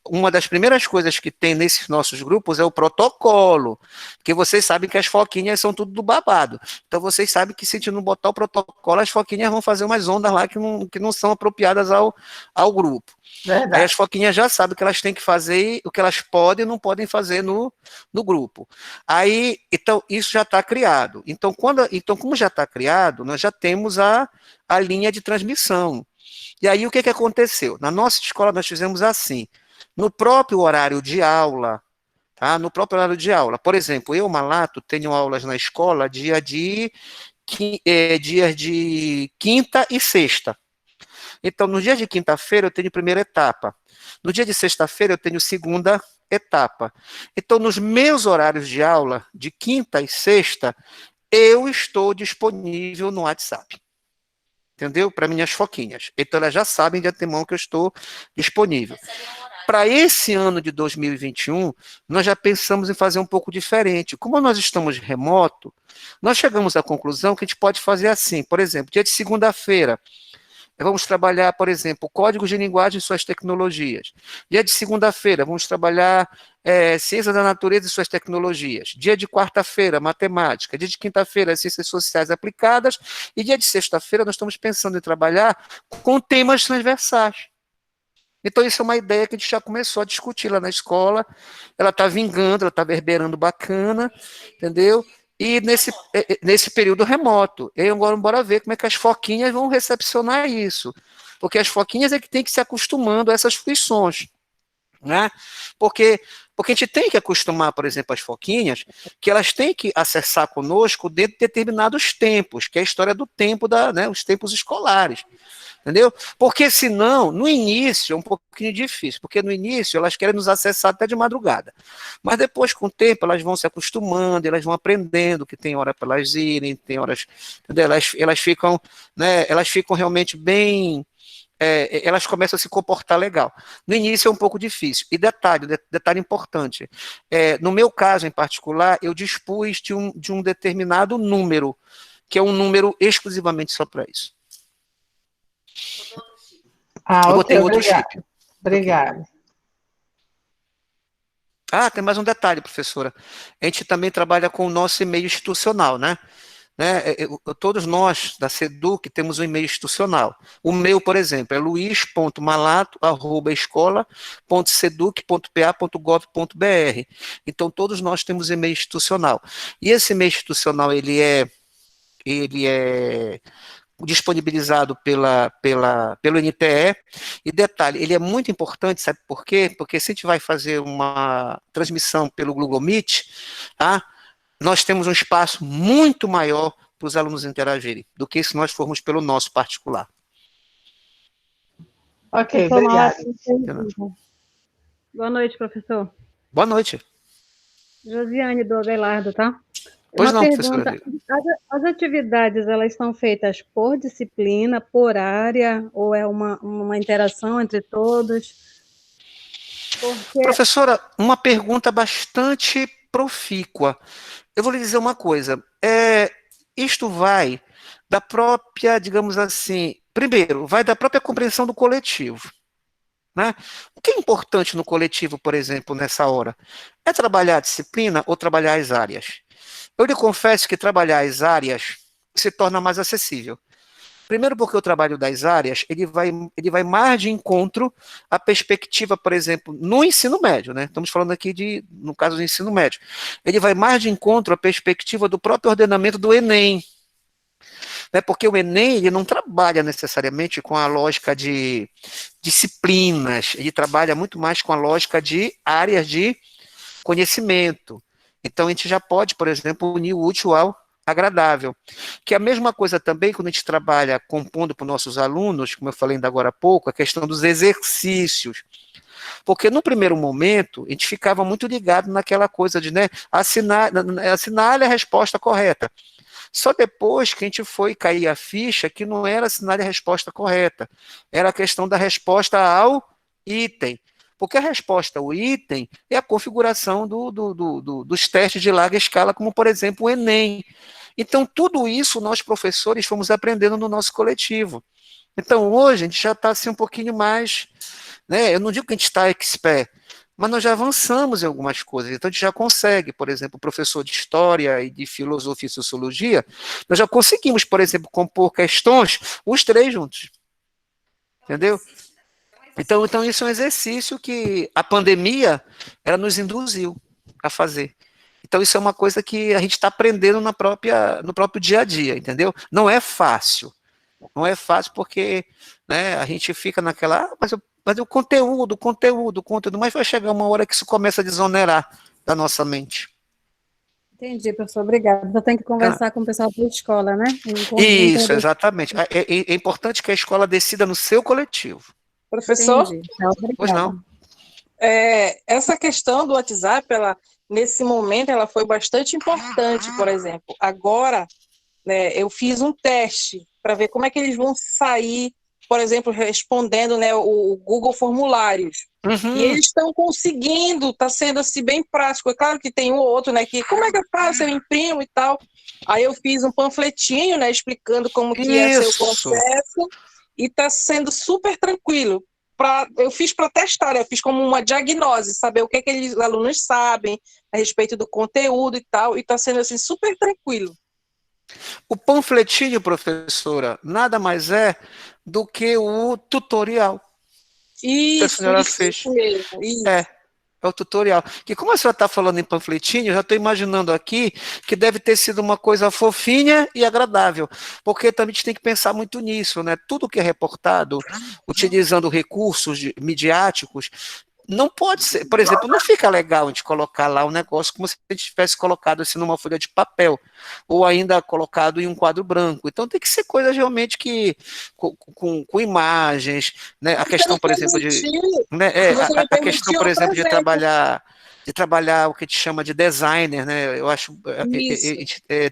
uma das primeiras coisas que tem nesses nossos grupos é o protocolo, porque vocês sabem que as foquinhas são tudo do babado. Então, vocês sabem que se a gente não botar o protocolo, as foquinhas vão fazer umas ondas lá que não são apropriadas ao grupo. Verdade. Aí as foquinhas já sabem o que elas têm que fazer, o que elas podem e não podem fazer no grupo. Aí, então, isso já está criado. Então, como já está criado, nós já temos a linha de transmissão. E aí, o que aconteceu? Na nossa escola, nós fizemos assim, no próprio horário de aula, tá? No próprio horário de aula. Por exemplo, eu, Malato, tenho aulas na escola dias de quinta e sexta. Então, no dia de quinta-feira, eu tenho primeira etapa. No dia de sexta-feira, eu tenho segunda etapa. Então, nos meus horários de aula, de quinta e sexta, eu estou disponível no WhatsApp. entendeu? Para minhas foquinhas. Então, elas já sabem de antemão que eu estou disponível. Para esse ano de 2021, nós já pensamos em fazer um pouco diferente. Como nós estamos remoto, nós chegamos à conclusão que a gente pode fazer assim, por exemplo, dia de segunda-feira, vamos trabalhar, por exemplo, códigos de linguagem e suas tecnologias. Dia de segunda-feira, vamos trabalhar ciência da natureza e suas tecnologias. Dia de quarta-feira, matemática. Dia de quinta-feira, ciências sociais aplicadas. E dia de sexta-feira, nós estamos pensando em trabalhar com temas transversais. Então, isso é uma ideia que a gente já começou a discutir lá na escola. Ela está vingando, ela está verberando bacana, entendeu? E nesse período remoto. E agora, bora ver como é que as foquinhas vão recepcionar isso. Porque as foquinhas é que tem que se acostumando a essas fruições, né? Porque a gente tem que acostumar, por exemplo, as foquinhas, que elas têm que acessar conosco dentro de determinados tempos, que é a história do tempo, os tempos escolares. Entendeu? Porque senão, no início, é um pouquinho difícil, porque no início elas querem nos acessar até de madrugada. Mas depois, com o tempo, elas vão se acostumando, elas vão aprendendo que tem hora para elas irem, tem horas, entendeu? Elas ficam, né, elas ficam realmente bem, elas começam a se comportar legal. No início é um pouco difícil. E detalhe importante, no meu caso em particular, eu dispus de um determinado número, que é um número exclusivamente só para isso. Eu botei outro chip. Obrigada. Tem mais um detalhe, professora. A gente também trabalha com o nosso e-mail institucional, né? Todos nós, da SEDUC, temos um e-mail institucional. O meu, por exemplo, é luiz.malato@escola.seduc.pa.gov.br. Então, todos nós temos e-mail institucional. E esse e-mail institucional, ele é disponibilizado pelo NTE, e detalhe, ele é muito importante, sabe por quê? Porque se a gente vai fazer uma transmissão pelo Google Meet, nós temos um espaço muito maior para os alunos interagirem, do que se nós formos pelo nosso particular. Ok, obrigada. Boa noite, professor. Boa noite. Josiane do Abelardo, tá? Pois Uma não, pergunta. professora. As atividades, elas são feitas por disciplina, por área, ou é uma interação entre todos? Porque... Professora, uma pergunta bastante profícua. Eu vou lhe dizer uma coisa. Isto vai da própria, digamos assim, primeiro, vai da própria compreensão do coletivo. Né? O que é importante no coletivo, por exemplo, nessa hora? É trabalhar a disciplina ou trabalhar as áreas? Eu lhe confesso que trabalhar as áreas se torna mais acessível. Primeiro porque o trabalho das áreas, ele vai mais de encontro à perspectiva, por exemplo, no ensino médio, né? Estamos falando aqui no caso do ensino médio. Ele vai mais de encontro à perspectiva do próprio ordenamento do Enem. Né? Porque o Enem, ele não trabalha necessariamente com a lógica de disciplinas, ele trabalha muito mais com a lógica de áreas de conhecimento. Então, a gente já pode, por exemplo, unir o útil ao agradável. Que é a mesma coisa também quando a gente trabalha compondo para os nossos alunos, como eu falei ainda agora há pouco, a questão dos exercícios. Porque no primeiro momento, a gente ficava muito ligado naquela coisa de assinar a resposta correta. Só depois que a gente foi cair a ficha que não era assinar a resposta correta, era a questão da resposta ao item. Porque a resposta ao item é a configuração dos testes de larga escala, como, por exemplo, o Enem. Então, tudo isso nós, professores, fomos aprendendo no nosso coletivo. Então, hoje, a gente já está assim, um pouquinho mais... Né, eu não digo que a gente está expert, mas nós já avançamos em algumas coisas. Então, a gente já consegue, por exemplo, professor de História e de Filosofia e Sociologia, nós já conseguimos, por exemplo, compor questões, os três juntos. Entendeu? Então, isso é um exercício que a pandemia, ela nos induziu a fazer. Então, isso é uma coisa que a gente está aprendendo no próprio dia a dia, entendeu? Não é fácil. Não é fácil porque, né, a gente fica naquela, mas o conteúdo, mas vai chegar uma hora que isso começa a desonerar da nossa mente. Entendi, professor, obrigada. Eu tenho que conversar com o pessoal da escola, né? Isso, exatamente. É importante que a escola decida no seu coletivo. Professor? Pois não. Essa questão do WhatsApp, nesse momento, ela foi bastante importante, por exemplo. Agora, né, eu fiz um teste para ver como é que eles vão sair, por exemplo, respondendo, né, o Google Formulários. E eles estão conseguindo, está sendo assim bem prático. É claro que tem um ou outro, né, que como é que eu faço, eu imprimo e tal. Aí eu fiz um panfletinho, né, explicando como que ia ser o processo, e está sendo super tranquilo. Eu fiz para testar, né? Eu fiz como uma diagnose, saber o que os alunos sabem a respeito do conteúdo e tal, e está sendo assim super tranquilo. O panfletinho, professora, nada mais é do que o tutorial que a senhora fez. Mesmo, isso. É o tutorial. Que como a senhora está falando em panfletinho, eu já estou imaginando aqui que deve ter sido uma coisa fofinha e agradável, porque também a gente tem que pensar muito nisso, né? Tudo que é reportado, utilizando recursos midiáticos, não pode ser, por exemplo, não fica legal a gente colocar lá um negócio como se a gente tivesse colocado assim numa folha de papel, ou ainda colocado em um quadro branco. Então tem que ser coisas realmente que, com imagens, né? A questão, por exemplo, a questão, por exemplo, de trabalhar o que a gente chama de designer, né? Eu acho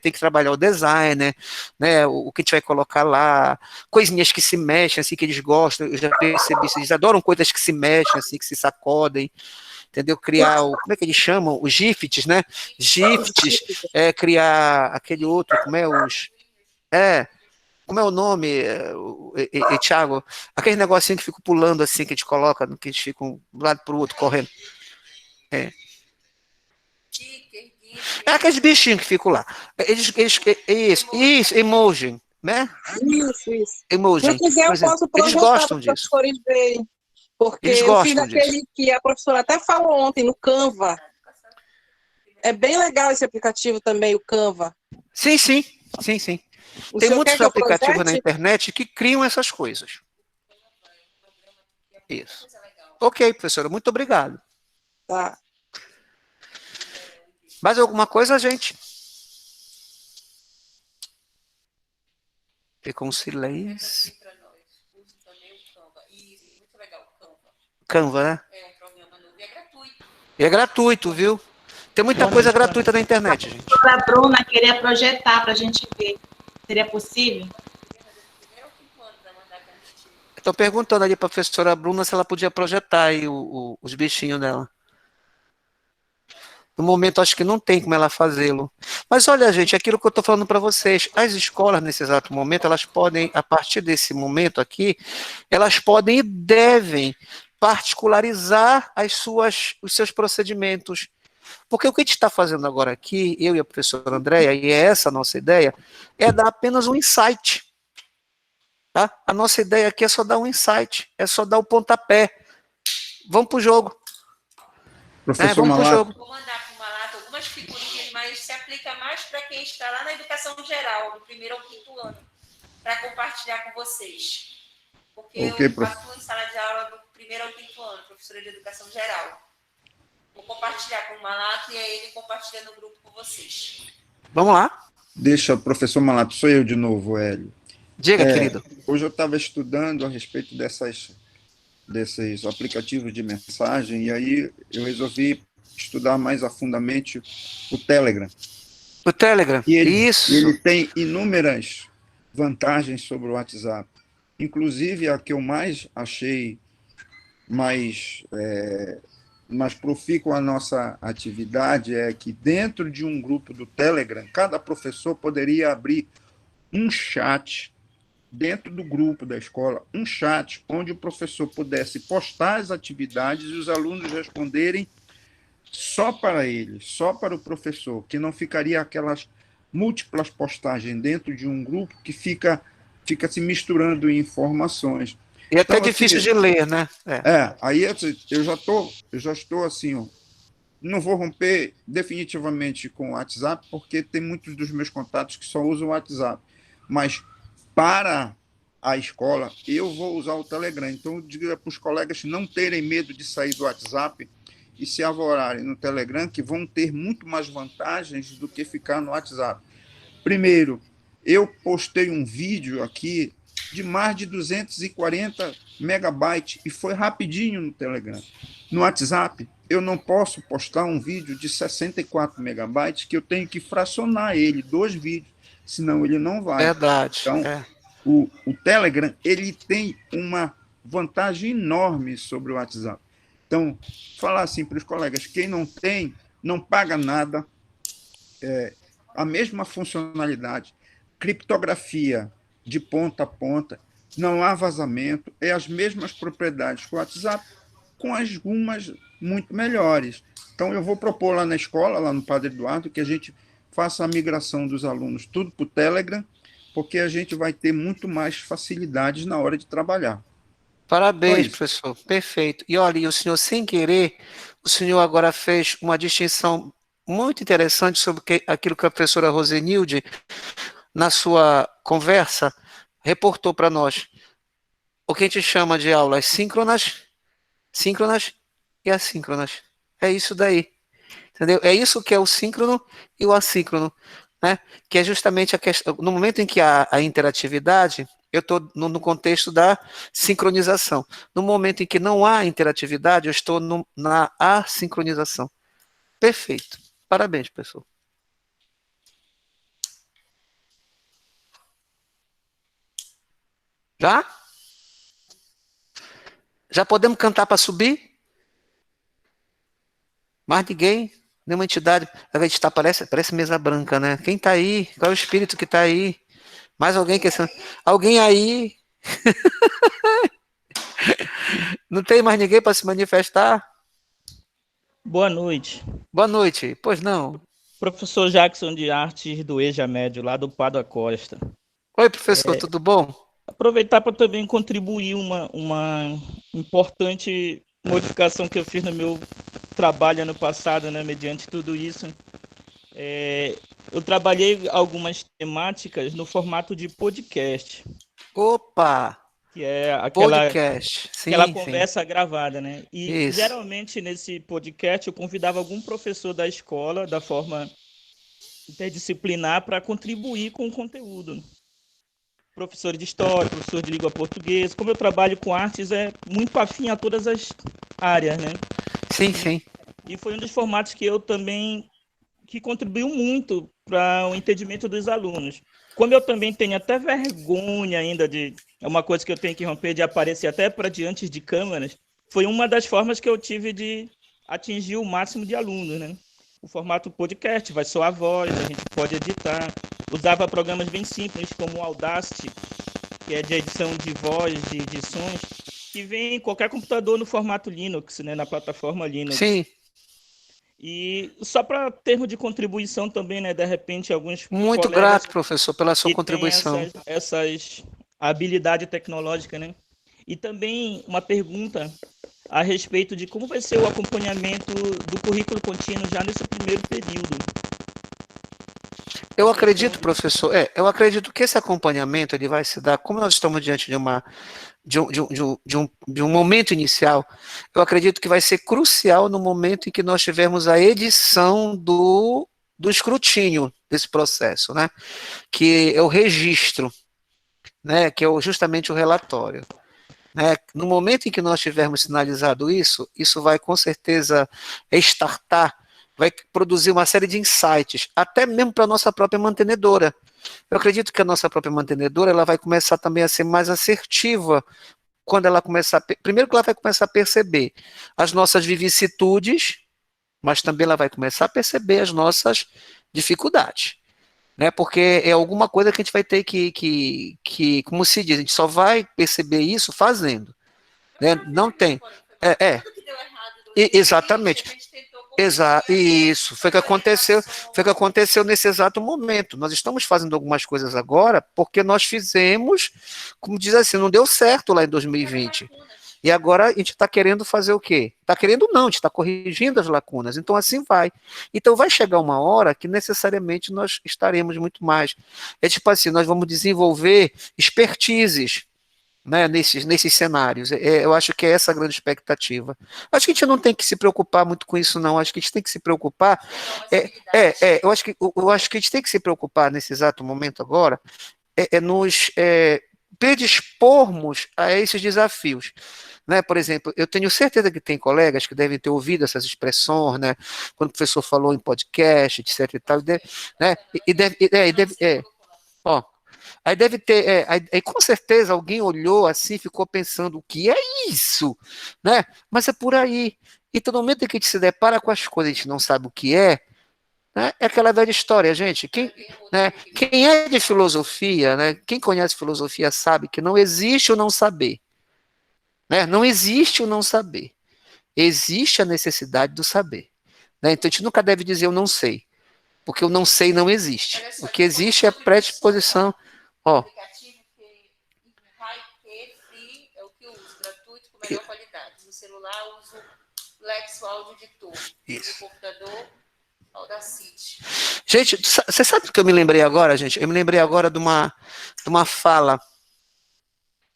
tem que trabalhar o designer, né? O que a gente vai colocar lá, coisinhas que se mexem, assim, que eles gostam. Eu já percebi isso, eles adoram coisas que se mexem, assim, que se sacodem, entendeu? Criar como é que eles chamam? Os GIFs, né? GIFs, criar aquele outro, como é o nome, Thiago? Aquele negocinho que fica pulando assim, que a gente coloca, que eles ficam de um lado para o outro, correndo. É aqueles bichinhos que ficam lá. Isso, emoji, né? Isso. Emoji. Se quiser, eu posso eles gostam disso. Verem, porque eles eu fiz gostam aquele disso. que a professora até falou ontem no Canva. É bem legal esse aplicativo também, o Canva. Sim. Tem muitos aplicativos na internet que criam essas coisas. Isso. Ok, professora, muito obrigado. Tá. Mais alguma coisa, gente? Ficou um silêncio. Canva, né? É um programa novo e é gratuito. E é gratuito, viu? Tem muita coisa gratuita na internet, gente. A Bruna queria projetar para a gente ver. Seria possível? Estou perguntando ali para a professora Bruna se ela podia projetar aí os bichinhos dela. No momento, acho que não tem como ela fazê-lo. Mas olha, gente, aquilo que eu estou falando para vocês, as escolas, nesse exato momento, elas podem, a partir desse momento aqui, elas podem e devem particularizar os seus procedimentos. Porque o que a gente está fazendo agora aqui, eu e a professora Andréia, e é essa a nossa ideia, é dar apenas um insight. Tá? A nossa ideia aqui é só dar um insight, é só dar o pontapé. Vamos para o jogo. Professor vamos para o jogo. Vou mandar para o Malato algumas figurinhas, mas se aplica mais para quem está lá na educação geral, do 1º ao 5º ano, para compartilhar com vocês. Porque eu atuo em sala de aula do 1º ao 5º ano, professora de educação geral. Vou compartilhar com o Malato e aí ele compartilha no grupo com vocês. Vamos lá. Deixa, professor Malato, sou eu de novo, Hélio. Diga, querido. Hoje eu estava estudando a respeito desses aplicativos de mensagem, e aí eu resolvi estudar mais afundamente o Telegram. O Telegram, isso. Ele tem inúmeras vantagens sobre o WhatsApp. Inclusive, a que eu mais achei mais profícua a nossa atividade é que dentro de um grupo do Telegram, cada professor poderia abrir um chat dentro do grupo da escola, um chat onde o professor pudesse postar as atividades e os alunos responderem só para ele, só para o professor, que não ficaria aquelas múltiplas postagens dentro de um grupo que fica se misturando em informações. E até então, difícil assim, de ler, né? Aí eu já estou assim, ó, não vou romper definitivamente com o WhatsApp, porque tem muitos dos meus contatos que só usam o WhatsApp, mas para a escola, eu vou usar o Telegram. Então, eu digo para os colegas não terem medo de sair do WhatsApp e se avorarem no Telegram, que vão ter muito mais vantagens do que ficar no WhatsApp. Primeiro, eu postei um vídeo aqui de mais de 240 megabytes e foi rapidinho no Telegram. No WhatsApp, eu não posso postar um vídeo de 64 megabytes que eu tenho que fracionar ele, 2 vídeos, senão ele não vai. Verdade. Então, o Telegram, ele tem uma vantagem enorme sobre o WhatsApp. Então, falar assim para os colegas, quem não tem, não paga nada, a mesma funcionalidade, criptografia de ponta a ponta, não há vazamento, é as mesmas propriedades que o WhatsApp, com algumas muito melhores. Então, eu vou propor lá na escola, lá no Padre Eduardo, que a gente faça a migração dos alunos tudo para o Telegram, porque a gente vai ter muito mais facilidades na hora de trabalhar. Parabéns, professor. Perfeito. E olha, o senhor, sem querer, o senhor agora fez uma distinção muito interessante sobre aquilo que a professora Rosenilde, na sua conversa, reportou para nós. O que a gente chama de aulas síncronas e assíncronas. É isso daí. Entendeu? É isso que é o síncrono e o assíncrono, né? Que é justamente a questão. No momento em que há a interatividade, eu estou no contexto da sincronização. No momento em que não há interatividade, eu estou na assincronização. Perfeito. Parabéns, professor. Já? Já podemos cantar para subir? Mais ninguém? Nenhuma entidade? A gente tá, parece mesa branca, né? Quem está aí? Qual é o espírito que está aí? Mais alguém que... Alguém aí? Não tem mais ninguém para se manifestar? Boa noite. Boa noite. Pois não. Professor Jackson de Artes do EJA Médio, lá do Pádua Costa. Oi, professor, tudo bom? Aproveitar para também contribuir uma importante modificação que eu fiz no meu trabalho ano passado, né, mediante tudo isso. Eu trabalhei algumas temáticas no formato de podcast. Opa! Que é aquela Sim, conversa gravada, né? E isso. Geralmente nesse podcast eu convidava algum professor da escola, da forma interdisciplinar, para contribuir com o conteúdo. Professor de história, professor de língua portuguesa. Como eu trabalho com artes, é muito afim a todas as áreas, né? Sim, sim. E foi um dos formatos que contribuiu muito para o entendimento dos alunos. Como eu também tenho até vergonha ainda é uma coisa que eu tenho que romper, de aparecer até para diante de câmeras, foi uma das formas que eu tive de atingir o máximo de alunos, né? O formato podcast, vai só a voz, a gente pode editar. Usava programas bem simples, como o Audacity, que é de edição de voz, de sons, que vem em qualquer computador no formato Linux, né? Na plataforma Linux. Sim. E só para termo de contribuição também, né? De repente, alguns muito grato, professor, pela sua contribuição. Essas habilidade tecnológica, né? E também uma pergunta a respeito de como vai ser o acompanhamento do currículo contínuo já nesse primeiro período. Eu acredito, professor, eu acredito que esse acompanhamento ele vai se dar, como nós estamos diante de um momento inicial, eu acredito que vai ser crucial no momento em que nós tivermos a edição do escrutínio desse processo, né? Que é o registro, né? Que é justamente o relatório. Né? No momento em que nós tivermos sinalizado isso vai com certeza startar, vai produzir uma série de insights, até mesmo para a nossa própria mantenedora. Eu acredito que a nossa própria mantenedora ela vai começar também a ser mais assertiva quando ela começar, primeiro que ela vai começar a perceber as nossas vicissitudes, mas também ela vai começar a perceber as nossas dificuldades. Né, porque é alguma coisa que a gente vai ter que, como se diz, a gente só vai perceber isso fazendo. Né? Não tem. Exatamente. Isso, foi que aconteceu nesse exato momento. Nós estamos fazendo algumas coisas agora porque nós fizemos, como diz assim, não deu certo lá em 2020. E agora a gente está querendo fazer o quê? Está querendo não, a gente está corrigindo as lacunas. Então assim vai. Então vai chegar uma hora que necessariamente nós estaremos muito mais. É tipo assim, nós vamos desenvolver expertises, né, nesses cenários. Eu acho que é essa a grande expectativa. Acho que a gente não tem que se preocupar muito com isso, não. Acho que a gente tem que se preocupar. Eu acho que a gente tem que se preocupar nesse exato momento agora, nos predispormos a esses desafios. Né? Por exemplo, eu tenho certeza que tem colegas que devem ter ouvido essas expressões, né? Quando o professor falou em podcast, etc. E tal, né? Aí deve ter, aí com certeza alguém olhou assim, ficou pensando, o que é isso? Né? Mas é por aí. Então, no momento em que a gente se depara com as coisas, a gente não sabe o que é, né? É aquela velha história, gente. Quem é de filosofia, né? Quem conhece filosofia sabe que não existe o não saber. Né? Não existe o não saber. Existe a necessidade do saber. Né? Então, a gente nunca deve dizer eu não sei. Porque o não sei não existe. O que existe é a predisposição. Ó. É o que eu uso, gratuito, com melhor qualidade. No celular, eu uso Lexo Audio Editor. No computador, Audacity. Gente, você sabe do que eu me lembrei agora, gente? Eu me lembrei agora de uma fala,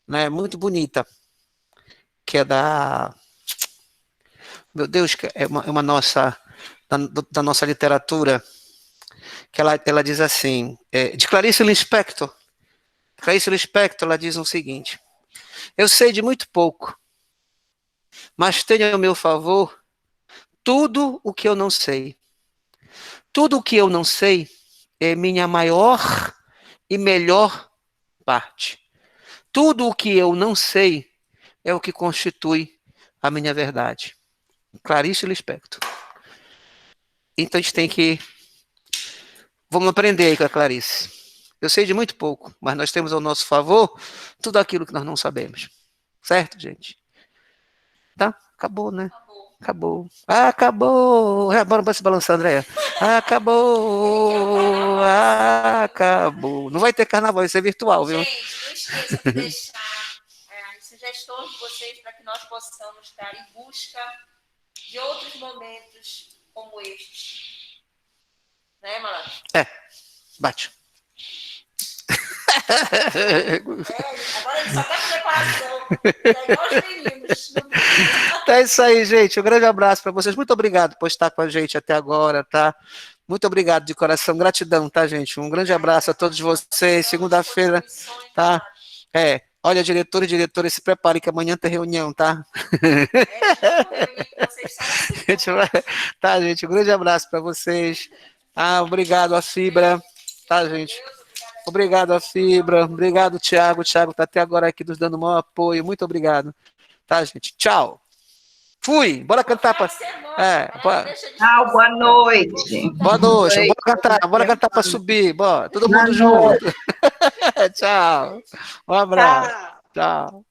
né, muito bonita, que é meu Deus, que é uma nossa, da nossa literatura, que ela diz assim, de Clarice Lispector. Clarice Lispector, ela diz o seguinte: eu sei de muito pouco, mas tenho ao meu favor tudo o que eu não sei. Tudo o que eu não sei é minha maior e melhor parte. Tudo o que eu não sei é o que constitui a minha verdade. Clarice Lispector. Então a gente tem que... Vamos aprender aí com a Clarice. Eu sei de muito pouco, mas nós temos ao nosso favor tudo aquilo que nós não sabemos. Certo, gente? Tá? Acabou, né? Acabou. Acabou. Bora se balançar, Andréia. Acabou. Acabou. Não vai ter carnaval, isso é virtual, viu? Gente, não esqueça de deixar as sugestões de vocês para que nós possamos estar em busca de outros momentos como este. Né, Malandro? Bate. Agora ele só tá com decoração. É igual os meninos. É isso aí, gente. Um grande abraço para vocês. Muito obrigado por estar com a gente até agora, tá? Muito obrigado de coração. Gratidão, tá, gente? Um grande abraço a todos vocês. Segunda-feira, tá? Olha, diretores e diretoras, se preparem que amanhã tem reunião, tá? Tá, gente? Um grande abraço para vocês. Obrigado, a Fibra. Tá, gente? Obrigado, a Fibra. Obrigado, Thiago. O Thiago tá até agora aqui nos dando o maior apoio. Muito obrigado. Tá, gente? Tchau. Fui. Bora cantar. Tchau, boa noite. Boa noite. Bora cantar para subir. Bora. Todo mundo junto. Tchau. Um abraço. Tchau.